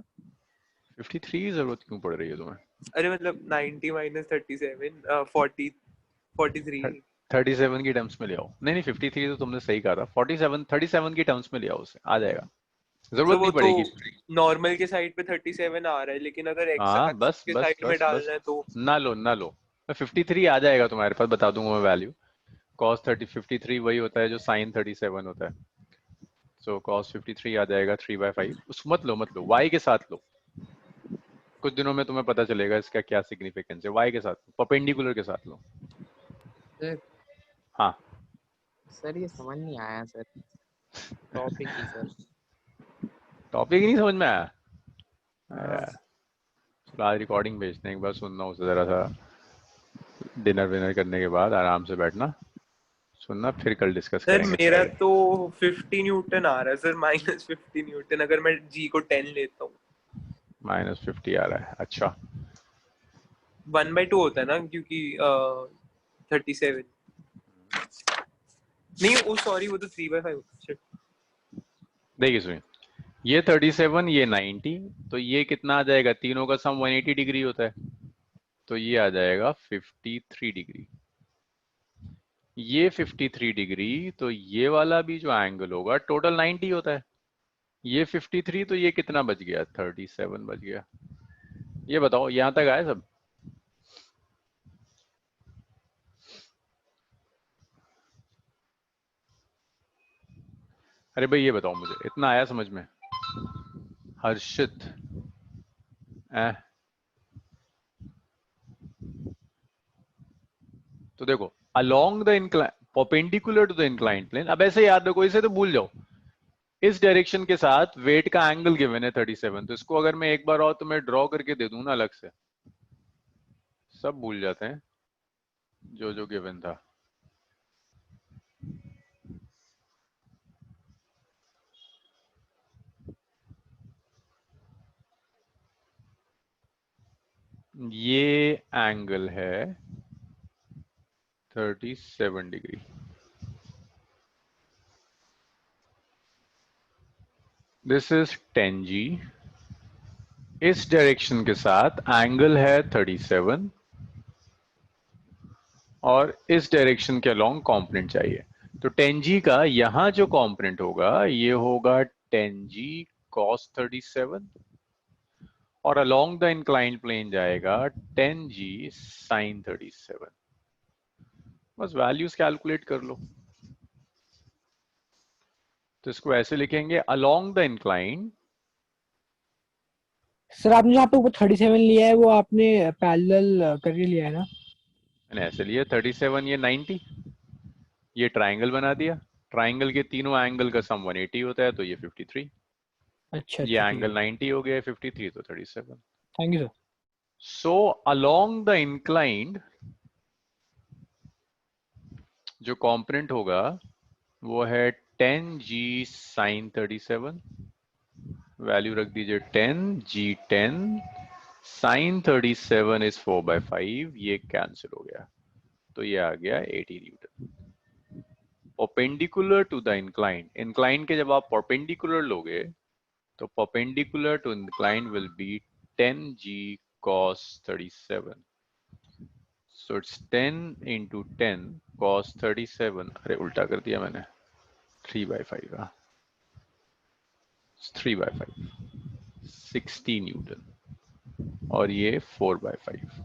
53 जरूरत क्यों पड़ रही है तुम्हें? अरे मतलब 90 माइनस 37 43 37 की टर्म्स में ले आओ। नहीं नहीं 53 तो तुमने सही कहा था, 37 की टर्म्स में ले आओ, उसे आ जाएगा, जरूरत वो नहीं तो पड़ेगी। नॉर्मल के साइड पे 37 आ रहा है, लेकिन अगर x हाँ एक्सिस बस के बस साइड में बस बस डालना है तो ना लो ना लो, 53 आ जाएगा तुम्हारे पास, बता दूंगा मैं वैल्यू। cos 53 वही होता है जो sin 37 होता है। सो cos 53 आ जाएगा 3/5। उस मत लो मत लो, y के साथ लो, कुछ दिनों में तुम्हें पता चलेगा इसका क्या सिग्निफिकेंस है। y के साथ परपेंडिकुलर के साथ लो। सर हाँ सर ये समझ नहीं आया सर, टॉपिक ही सर। टॉपिक ही नहीं समझ में आया? हाँ यार चलो आज रिकॉर्डिंग भेजते हैं, एक बार सुनना उसे जरा सा, डिनर विनर करने के बाद आराम से बैठना सुनना, फिर कल डिस्कस सर करेंगे मेरा फ्राइडे। तो 50 न्यूटन आ रहा है सर, माइनस 50 न्यूटन अगर मैं g को 10 लेता हूँ। -50 आ रहा है, अच्छा 1/2 होता है ना, क्योंकि 37 नहीं, वो सॉरी वो तो 3/5 होता है। देखिए सुनिए, ये 37 ये 90, तो ये कितना आ जाएगा, तीनों का सम 180 डिग्री होता है, तो ये आ जाएगा 53 डिग्री। ये 53 डिग्री, तो ये वाला भी जो एंगल होगा टोटल 90 होता है। ये 53, तो ये कितना बच गया, 37 बच गया। ये बताओ यहां तक आया सब? अरे भाई ये बताओ मुझे, इतना आया समझ में? हर्षित तो देखो along the incline perpendicular to the incline plane, अब ऐसे याद रखो, इसे तो भूल जाओ। इस डायरेक्शन के साथ वेट का एंगल गिवन है 37, तो इसको अगर मैं एक बार और तुम्हें ड्रॉ करके दे दूं ना अलग से, सब भूल जाते हैं जो जो गिवन था। ये एंगल है 37 डिग्री। This is 10g। इस डायरेक्शन के साथ एंगल है 37 और इस डायरेक्शन के अलोंग कंपोनेंट चाहिए। तो 10g का यहां जो कंपोनेंट होगा ये होगा 10g cos 37 और अलोंग द इंक्लाइंड प्लेन जाएगा 10g sin 37। बस वैल्यूज कैलकुलेट कर लो। तो इसको ऐसे लिखेंगे अलोंग द इंक्लाइन। सर आपने जो आपको 37 लिया है वो आपने पैरेलल करके लिया है ना? मैंने ऐसे लिया 37, ये 90, ये ट्राइंगल बना दिया। ट्राइंगल के तीनों एंगल का सम 180 होता है, तो ये 53। अच्छा ये अच्छा ठीक एंगल है, 90 हो गया, 53 तो 37। Thank you sir. So along the inclined जो कंपोनेंट होगा वो है 10g sin 37। वैल्यू रख दीजिए 10g10 sin 37 इज 4/5। ये कैंसिल हो गया, तो ये आ गया 80 newton. Perpendicular to the incline, incline के जब आप परपेंडिकुलर लोगे तो perpendicular to incline will be 10g cos 37। So it's 10 into 10 cos 37। अरे उल्टा कर दिया मैंने, 3/5। 3/5 60 न्यूटन, और ये 4/5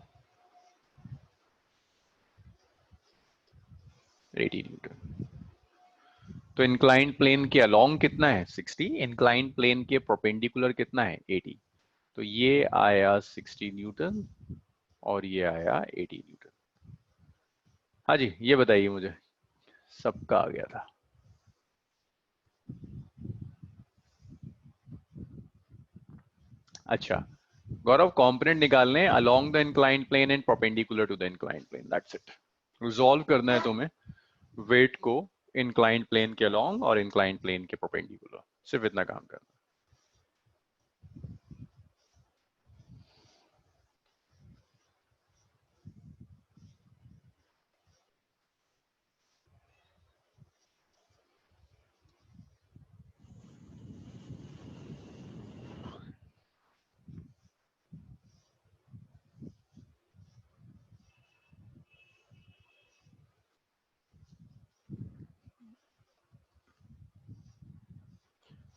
80 न्यूटन। तो इंक्लाइंड प्लेन के अलोंग कितना है 60, इंक्लाइंड प्लेन के परपेंडिकुलर कितना है 80। तो ये आया 60 न्यूटन और ये आया 80 न्यूटन। हाँ जी, ये बताइए मुझे, सबका आ गया था। अच्छा गौरव, कंपोनेंट निकालने along the inclined plane and perpendicular to the inclined plane, that's it. Resolve करना है तुम्हें वेट को इंक्लाइंड प्लेन के अलोंग और इंक्लाइंड प्लेन के परपेंडिकुलर, सिर्फ इतना काम करना।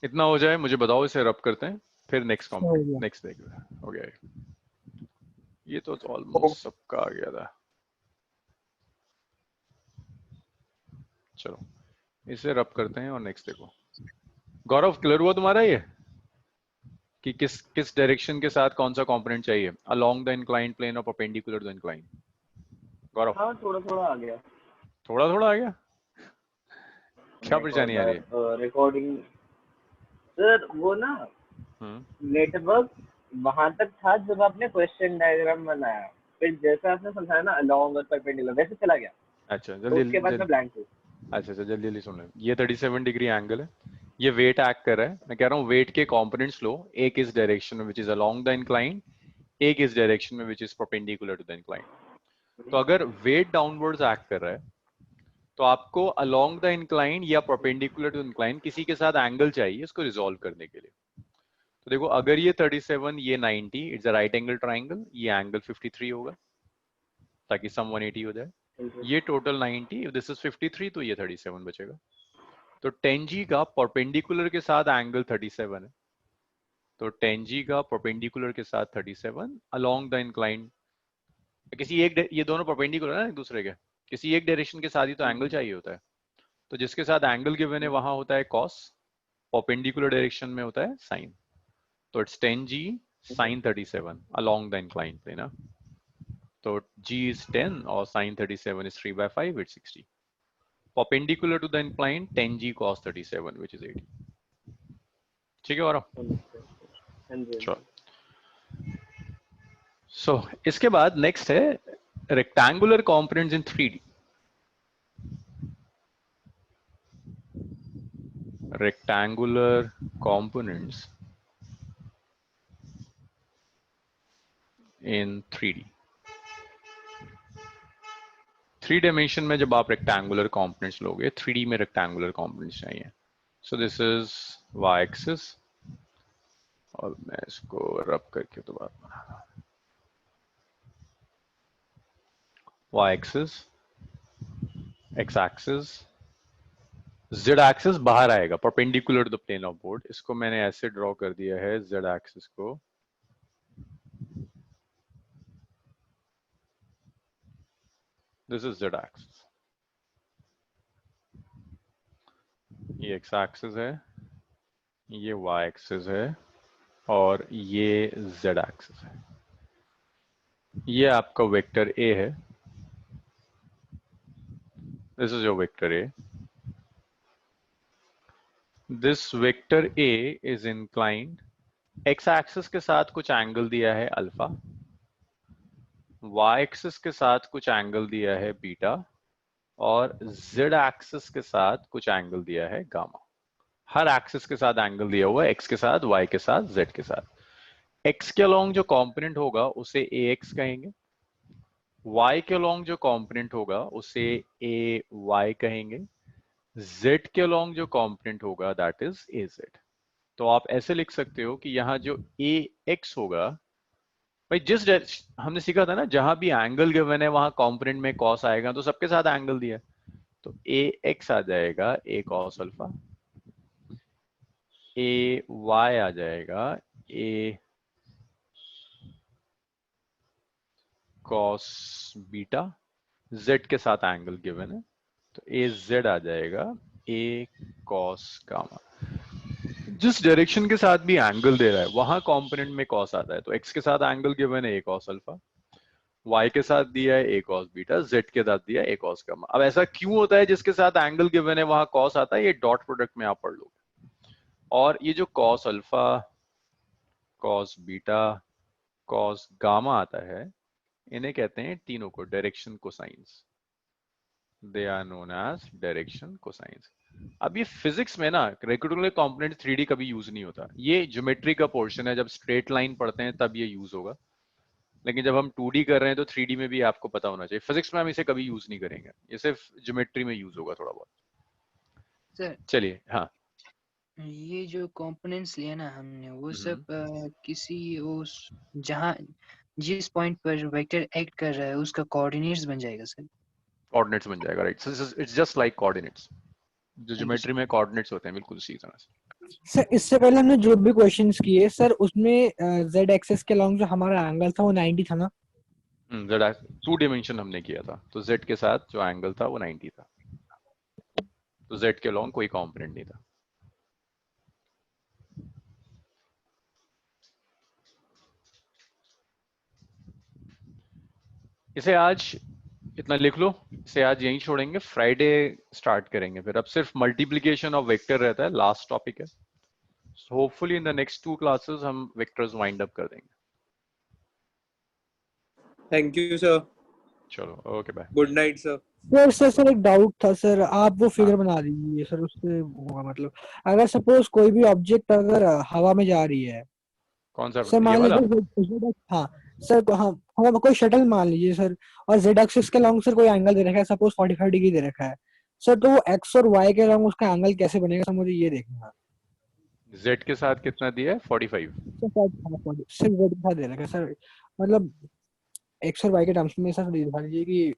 इतना हो जाए मुझे बताओ, इसे रब करते हैं, फिर नेक्स्ट हो कंपोनेंट गया। नेक्स्ट देख रहे हैं। हो गया ये तो ऑलमोस्ट सबका आ गया था। चलो इसे रब करते हैं और नेक्स्ट देखो। गौरव क्लियर हुआ तुम्हारा ये कि किस किस डायरेक्शन के साथ कौन सा कंपोनेंट चाहिए अलोंग द इंक्लाइंड प्लेन और परपेंडिकुलर द इंक्लाइन? गौरव हाँ थोड़ा थोड़ा आ गया। थोड़ा थोड़ा आ गया, क्या मैं एक और परेशानी आ रही है? बार रिकॉर्डिंग सर वो ना नेटवर्क वहां तक था जब आपने क्वेश्चन डायग्राम बनाया, फिर जैसा आपने समझाया ना अलोंग और परपेंडिकुलर वैसे चला गया, अच्छा तो जल्दी उसके बाद मैं जल्दी, ब्लैंक हूँ। अच्छा जल्दी जल्दी सुन लें। ये 37 डिग्री एंगल है, ये वेट एक्ट कर रहा है। मैं कह रहा हूँ वेट के कंपोनेंट्स लो, एक इस डायरेक्शन में which is along the incline, एक इस डायरेक्शन में which is perpendicular to the incline. तो अगर वेट डाउनवर्ड्स एक्ट कर रहा है तो आपको अलोंग द इंक्लाइन या परपेंडिकुलर टू इंक्लाइन किसी के साथ एंगल चाहिए इसको रिजॉल्व करने के लिए। तो देखो अगर ये 37 ये 90, it's a right angle triangle, ये एंगल 53 होगा ताकि सम 180 हो जाए। ये टोटल 90, इफ दिस इज 53 तो ये 37 बचेगा। तो 10g का परपेंडिकुलर के साथ एंगल 37 है, तो 10g का परपेंडिकुलर के साथ 37 अलोंग द इंक्लाइन, किसी एक ये दोनों परपेंडिकुलर है ना एक दूसरे के, किसी एक डायरेक्शन के साथ ही तो एंगल चाहिए होता है। तो जिसके साथ एंगल गिवन है वहां होता है cos, परपेंडिकुलर डायरेक्शन में होता है sin। तो it's 10g sin 37 along the inclined plane। तो g is 10 और sin 37 is 3/5, it's 60। Perpendicular to the inclined 10g cos 37 which is 80। ठीक है और चलो, सो इसके बाद नेक्स्ट है rectangular components in 3D। Rectangular components in 3D। 3 dimension में जब आप रेक्टेंगुलर कंपोनेंट्स लोगे, 3D में रेक्टेंगुलर कंपोनेंट्स चाहिए। So this is y axis, और मैं इसको रब करके दोबारा बना रहा हूं। y axis, x axis, z axis बाहर आएगा perpendicular to the plane of board. इसको मैंने ऐसे ड्रॉ कर दिया है z एक्सिस को, दिस इज z एक्सिस, ये एक्स एक्सिस है, ये वाई एक्सिस है और ये जेड एक्सिस है। ये आपका वेक्टर ए है, this is your vector A. This vector A is inclined, x axis के साथ कुछ एंगल दिया है अल्फा, वाई एक्सिस के साथ कुछ एंगल दिया है बीटा और जेड एक्सिस के साथ कुछ एंगल दिया है गामा। हर एक्सिस के साथ एंगल दिया हुआ है, एक्स के साथ, वाई के साथ, जेड के साथ। एक्स के अलोंग जो कंपोनेंट होगा उसे ए एक्स कहेंगे, वाई के अलोंग जो कंपोनेंट होगा उसे ए वाई कहेंगे, जेड के अलोंग जो कंपोनेंट होगा दैट इज ए जेड। तो आप ऐसे लिख सकते हो कि यहाँ जो ए एक्स होगा, भाई जिस हमने सीखा था ना, जहां भी एंगल गिवन है वहां कंपोनेंट में कॉस आएगा, तो सबके साथ एंगल दिया है, तो ए एक्स आ जाएगा ए कॉस अल्फा, ए वाई आ जाएगा ए कॉस बीटा, जेड के साथ एंगल गिवन है तो ए जेड आ जाएगा ए कॉस गामा। जिस डायरेक्शन के साथ भी एंगल दे रहा है वहां कंपोनेंट में कॉस आता है, तो एक्स के साथ एंगल गिवन है ए कॉस अल्फा, वाई के साथ दिया है ए कॉस बीटा, जेड के साथ दिया है ए कॉस गामा। अब ऐसा क्यों होता है जिसके साथ एंगल गिवन है वहां कॉस आता है, ये डॉट प्रोडक्ट में आप पढ़ लोगे। और ये जो cos alpha, cos beta, cos gamma आता है, इन्हें कहते हैं तीनों को direction cosines. They are known as direction cosines. अब ये फिजिक्स में ना रेक्टेंगुलर कंपोनेंट 3D कभी यूज नहीं होता, ये ज्योमेट्री का पोर्शन है, जब स्ट्रेट लाइन पढ़ते हैं तब ये यूज होगा। लेकिन जब हम 2D कर रहे हैं तो 3D में भी आपको पता होना चाहिए। फिजिक्स में हम इसे कभी यूज नहीं करेंगे, ये सिर्फ ज्योमेट्री में यूज होगा थोड़ा बहुत। सर चलिए, हाँ ये जो कंपोनेंट्स लिए ना हमने वो सब किसी उस जहाँ जिस पॉइंट पर वेक्टर एक्ट कर रहा है उसका कोऑर्डिनेट्स बन जाएगा सर। कोऑर्डिनेट्स बन जाएगा, right. It's just like coordinates, जो you, ज्योमेट्री में कोऑर्डिनेट्स होते हैं, बिल्कुल उसी तरह से। सर इससे पहले हमने जो भी क्वेश्चंस किए सर, उसमें जेड एक्सिस के अलोंग जो हमारा एंगल था वो 90 था ना? जेड 2 डायमेंशन हमने किया था, तो जेड के साथ जो एंगल था वो 90 था, तो जेड के अलोंग कोई कंपोनेंट नहीं था। इसे आज इतना लिख लो, इसे आज यहीं छोड़ेंगे, फ्राइडे स्टार्ट करेंगे फिर। अब सिर्फ मल्टीप्लिकेशन ऑफ वेक्टर रहता है, लास्ट टॉपिक है। So hopefully in the next 2 classes हम वेक्टर्स वाइंड अप कर देंगे। Thank you sir. चलो okay bye. Good night sir. Sir एक डाउट था सर, आप वो फिगर बना दीजिए सर, उससे होगा मतलब अगर सपोज कोई भी ऑब्जेक्ट अगर हवा में जा रही है, कौन सा सर मान लीजिए, हाँ सर, हम कोई शटल मान लीजिए सर, और जेड एक्सिस के लॉन्ग सर कोई एंगल दे रखा है, सपोज 45 डिग्री दे रखा है सर, तो वो एक्स और वाई के लॉन्ग उसका एंगल कैसे बनेगा सर, मुझे ये देखना है। जेड के साथ कितना दिया है? 45 सर जेड के साथ दे रखा है सर, मतलब एक्स और वाई के टर्म्स में सर दिखा दीजिए कि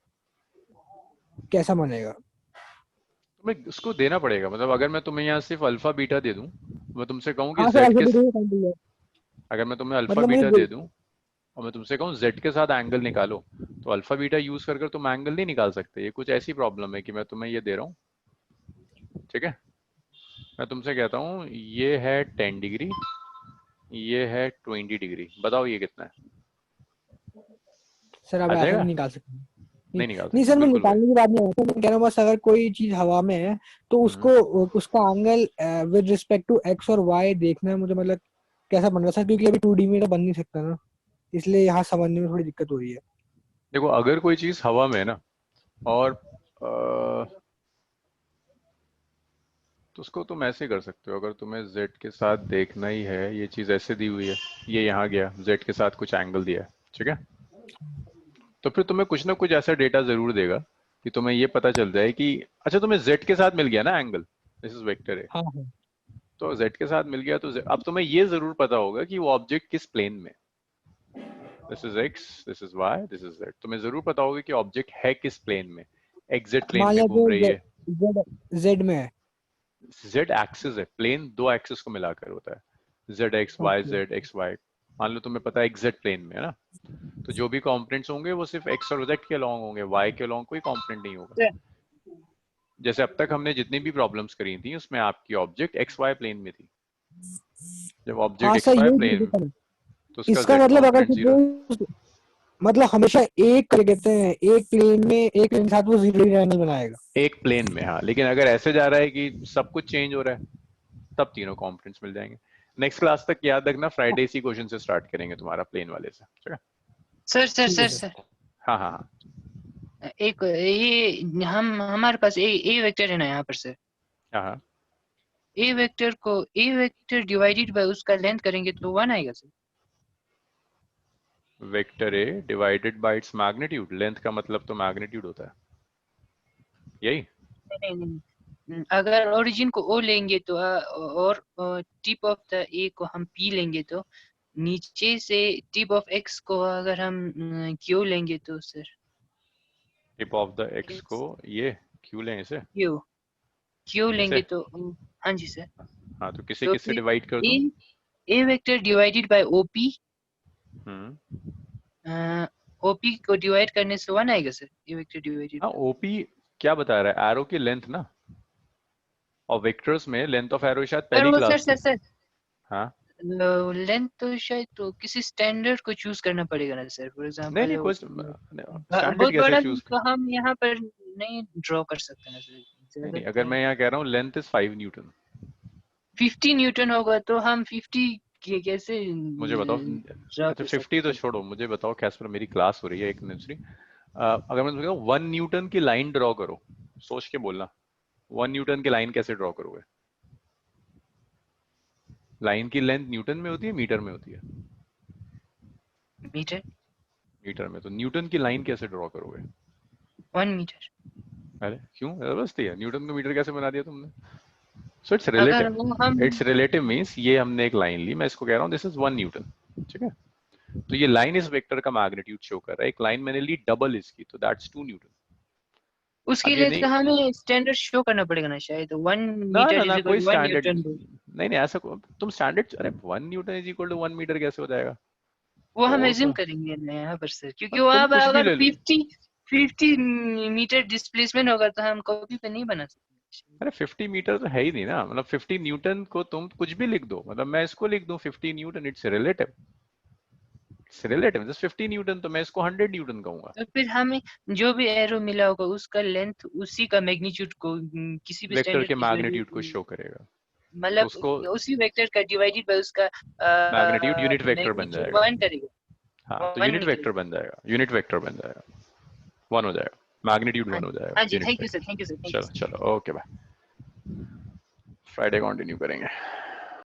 कैसा बनेगा। तुम्हें उसको देना पड़ेगा, मतलब अगर मैं तुम्हें यहाँ सिर्फ अल्फा बीटा दे दूं, मैं तुमसे कहूँ कि हाँ जेड सर, के, अगर मैं तुम्हें अल्फा मतलब बीटा दे दूं और मैं तुमसे कहूँ जेड के साथ एंगल निकालो, तो अल्फा बीटा यूज कर तुम एंगल नहीं निकाल सकते। ये कुछ ऐसी प्रॉब्लम है कि मैं तुम्हें ये दे रहा हूँ, ठीक है। मैं तुमसे कहता हूँ ये है 10 डिग्री, ये है 20 डिग्री, बताओ ये कितना है? सर आप ऐसा नहीं निकाल सकते। नहीं निकाल सकते। नहीं सर, मैं निकालने की बात नहीं है, मैं कह रहा हूँ बस अगर कोई चीज हवा में है तो उसको उसका angle with respect to x और वाई देखना है मुझे, मतलब कैसा बन रहा है सर, क्योंकि अभी 2D में तो बन नहीं सकता ना, इसलिए यहाँ समझने में थोड़ी दिक्कत हो रही है। देखो अगर कोई चीज हवा में है ना, और तो उसको तुम ऐसे कर सकते हो। अगर तुम्हें जेड के साथ देखना ही है, ये चीज ऐसे दी हुई है, ये यहाँ गया, जेड के साथ कुछ एंगल दिया है, ठीक है, तो फिर तुम्हें कुछ ना कुछ ऐसा डेटा जरूर देगा कि तुम्हें ये पता चल जाए कि अच्छा तुम्हें जेड के साथ मिल गया ना एंगल, दिस इज वेक्टर है, हाँ हाँ। तो जेड के साथ मिल गया, तो अब तुम्हें ये जरूर पता होगा कि वो ऑब्जेक्ट किस प्लेन में, this is x, this is y, this is z. तुम्हें जरूर पता होगा कि ऑब्जेक्ट है किस प्लेन में, एक्जेक्ट प्लेन में घूम रही है, जेड में है, जेड एक्सिस है, प्लेन 2 एक्सिस को मिलाकर होता है, z x Y z x y. मान लो तुम्हें पता है एग्जैक्ट प्लेन में है ना, तो जो भी कंपोनेंट्स होंगे वो सिर्फ एक्स और जेड के अलोंग होंगे, वाई के अलोंग कोई कंपोनेंट नहीं होगा। जैसे अब तक हमने जितनी भी प्रॉब्लम्स करी थी उसमें आपकी ऑब्जेक्ट एक्स वाई प्लेन में थी। जब हाँ ऑब्जेक्ट एक्स सर वाई यही प्लेन दिक्कत है। तो उसका इसका z मतलब अगर कॉम्पोनेंट 0। suppose मतलब हमेशा एक क्या कहते हैं एक प्लेन में एक प्लेन के साथ वो जीरो ट्रायंगल बनाएगा एक प्लेन में, हाँ। लेकिन अगर ऐसे जा रहा है कि सब कुछ चेंज हो रहा है तब तीनों कॉम्पोनेंट्स मिल जाएंगे। नेक्स्ट क्लास तक याद रखना, फ्राइडे इसी क्वेश्चन से स्टार्ट करेंगे तुम्हारा प्लेन वाले से, ठीक है? सर सर ठीक है सर सर। सर हाँ हाँ हाँ। एक ये हमारे पास ए वेक्टर है ना यहाँ पर सर। हाँ हाँ। ए वेक्टर डिवाइडेड बाय उसका लेंथ करेंगे तो 1 आएगा sir. Vector A divided by its magnitude, length का मतलब तो मैग्नीट्यूड होता है, यही। नहीं नहीं नहीं। अगर ओरिजिन को ओ लेंगे तो और टिप ऑफ द ए को हम पी लेंगे तो नीचे से टिप ऑफ एक्स को अगर हम क्यू लेंगे तो sir tip of the x को ये क्यों लें इसे, क्यू लेंगे इसे? तो हाँ जी सर। हाँ तो किसे तो किससे फिर डिवाइड कर दूं? A vector divided by OP, OP को डिवाइड करने से 1 आएगा सर। ए वेक्टर डिवाइडेड हाँ ओपी क्या बता रहा है, एरो की लेंथ ना, और वेक्टर्स में लेंथ ऑफ एरो शायद सर पहली वो क्लास थी। सर हाँ लेंथ तो शायद तो किसी स्टैंडर्ड को चूज करना पड़ेगा ना सर। फॉर नहीं एग्जांपल नहीं कोई स्टैंडर्ड बहुत कैसे बड़ा चूज? तो हम यहाँ पर नहीं ड्रॉ कर सकते ना सर। नहीं ज्यादा नहीं, अगर मैं यहाँ कह रहा हूँ लेंथ इज 5 न्यूटन, 50 न्यूटन होगा तो हम 50 कैसे मुझे बताओ। ड्रॉ अच्छा कर 50 तो सकते छोड़ो, मुझे बताओ कैस्पर, मेरी क्लास हो रही है एक नर्सरी। अगर मैं तुम्हें 1 न्यूटन की लाइन ड्रॉ करो, सोच के बोलना 1 न्यूटन की लाइन कैसे ड्रॉ करोगे? लाइन की लेंथ न्यूटन में होती है मीटर में होती है? मीटर। मीटर में। तो न्यूटन की लाइन कैसे ड्रॉ करोगे? 1 मीटर। अरे क्यों जबरदस्ती है, न्यूटन को मीटर कैसे बना दिया तुमने? सो इट्स अगर रिलेटिव। वो हम इट्स रिलेटिव मींस ये हमने एक लाइन ली, मैं इसको कह रहा हूँ दिस इज 1 न्यूटन, ठीक है? तो ये लाइन इस वेक्टर का मैग्नीट्यूड शो कर रहा है। एक लाइन मैंने ली डबल इसकी, तो दैट्स 2 न्यूटन। उसके अब ये लिए नहीं, तो हमें स्टैंडर्ड शो करना पड़ेगा ना शायद। 1 ना ना मीटर ना इज कोई इक्वल टू 1 स्टैंडर्ड न्यूटन। नहीं नहीं ऐसा तुम स्टैंडर्ड, अरे 1 newton is equal to 1 metre कैसे हो जाएगा? वो हम वो एज्यूम तो करेंगे ना यहाँ पर सर, क्योंकि वो तुम अब कुछ भी अगर ले लो। 50 मीटर डिस्प्लेसमेंट होगा तो हम कॉपी पे नहीं बना सकते। अरे 50 मीटर तो है ही नहीं ना, मतलब 50 न्यूटन को तुम कुछ भी लिख दो, मतलब मैं इसको लिख दूं 50 Newton, it's relative, it's relative. Just 50 Newton तो मैं इसको 100 न्यूटन कहूंगा। तो फिर हमें जो भी एरो मिला होगा उसका लेंथ उसी का मैग्नीट्यूड को किसी भी वेक्टर स्टैंडर्ड के की मैग्नीट्यूड को वैल्यू शो करेगा, तो मतलब उसको उसी वेक्टर का डिवाइडेड बाय उसका मैग्नीट्यूड यूनिट वेक्टर बन मैग्नीट्यूड जाएगा। 1 करेगा। हाँ तो 1 यूनिट वेक्टर निकलेगा। बन जाएगा, यूनिट वेक्टर बन जाएगा, 1 हो जाएगा, मैग्नीट्यूड 1 हो जाएगा हाँ जी, unit thank you sir, vector. Thank you sir, thank you चलो सर। चलो ओके बाय, फ्राइडे कंटिन्यू करेंगे।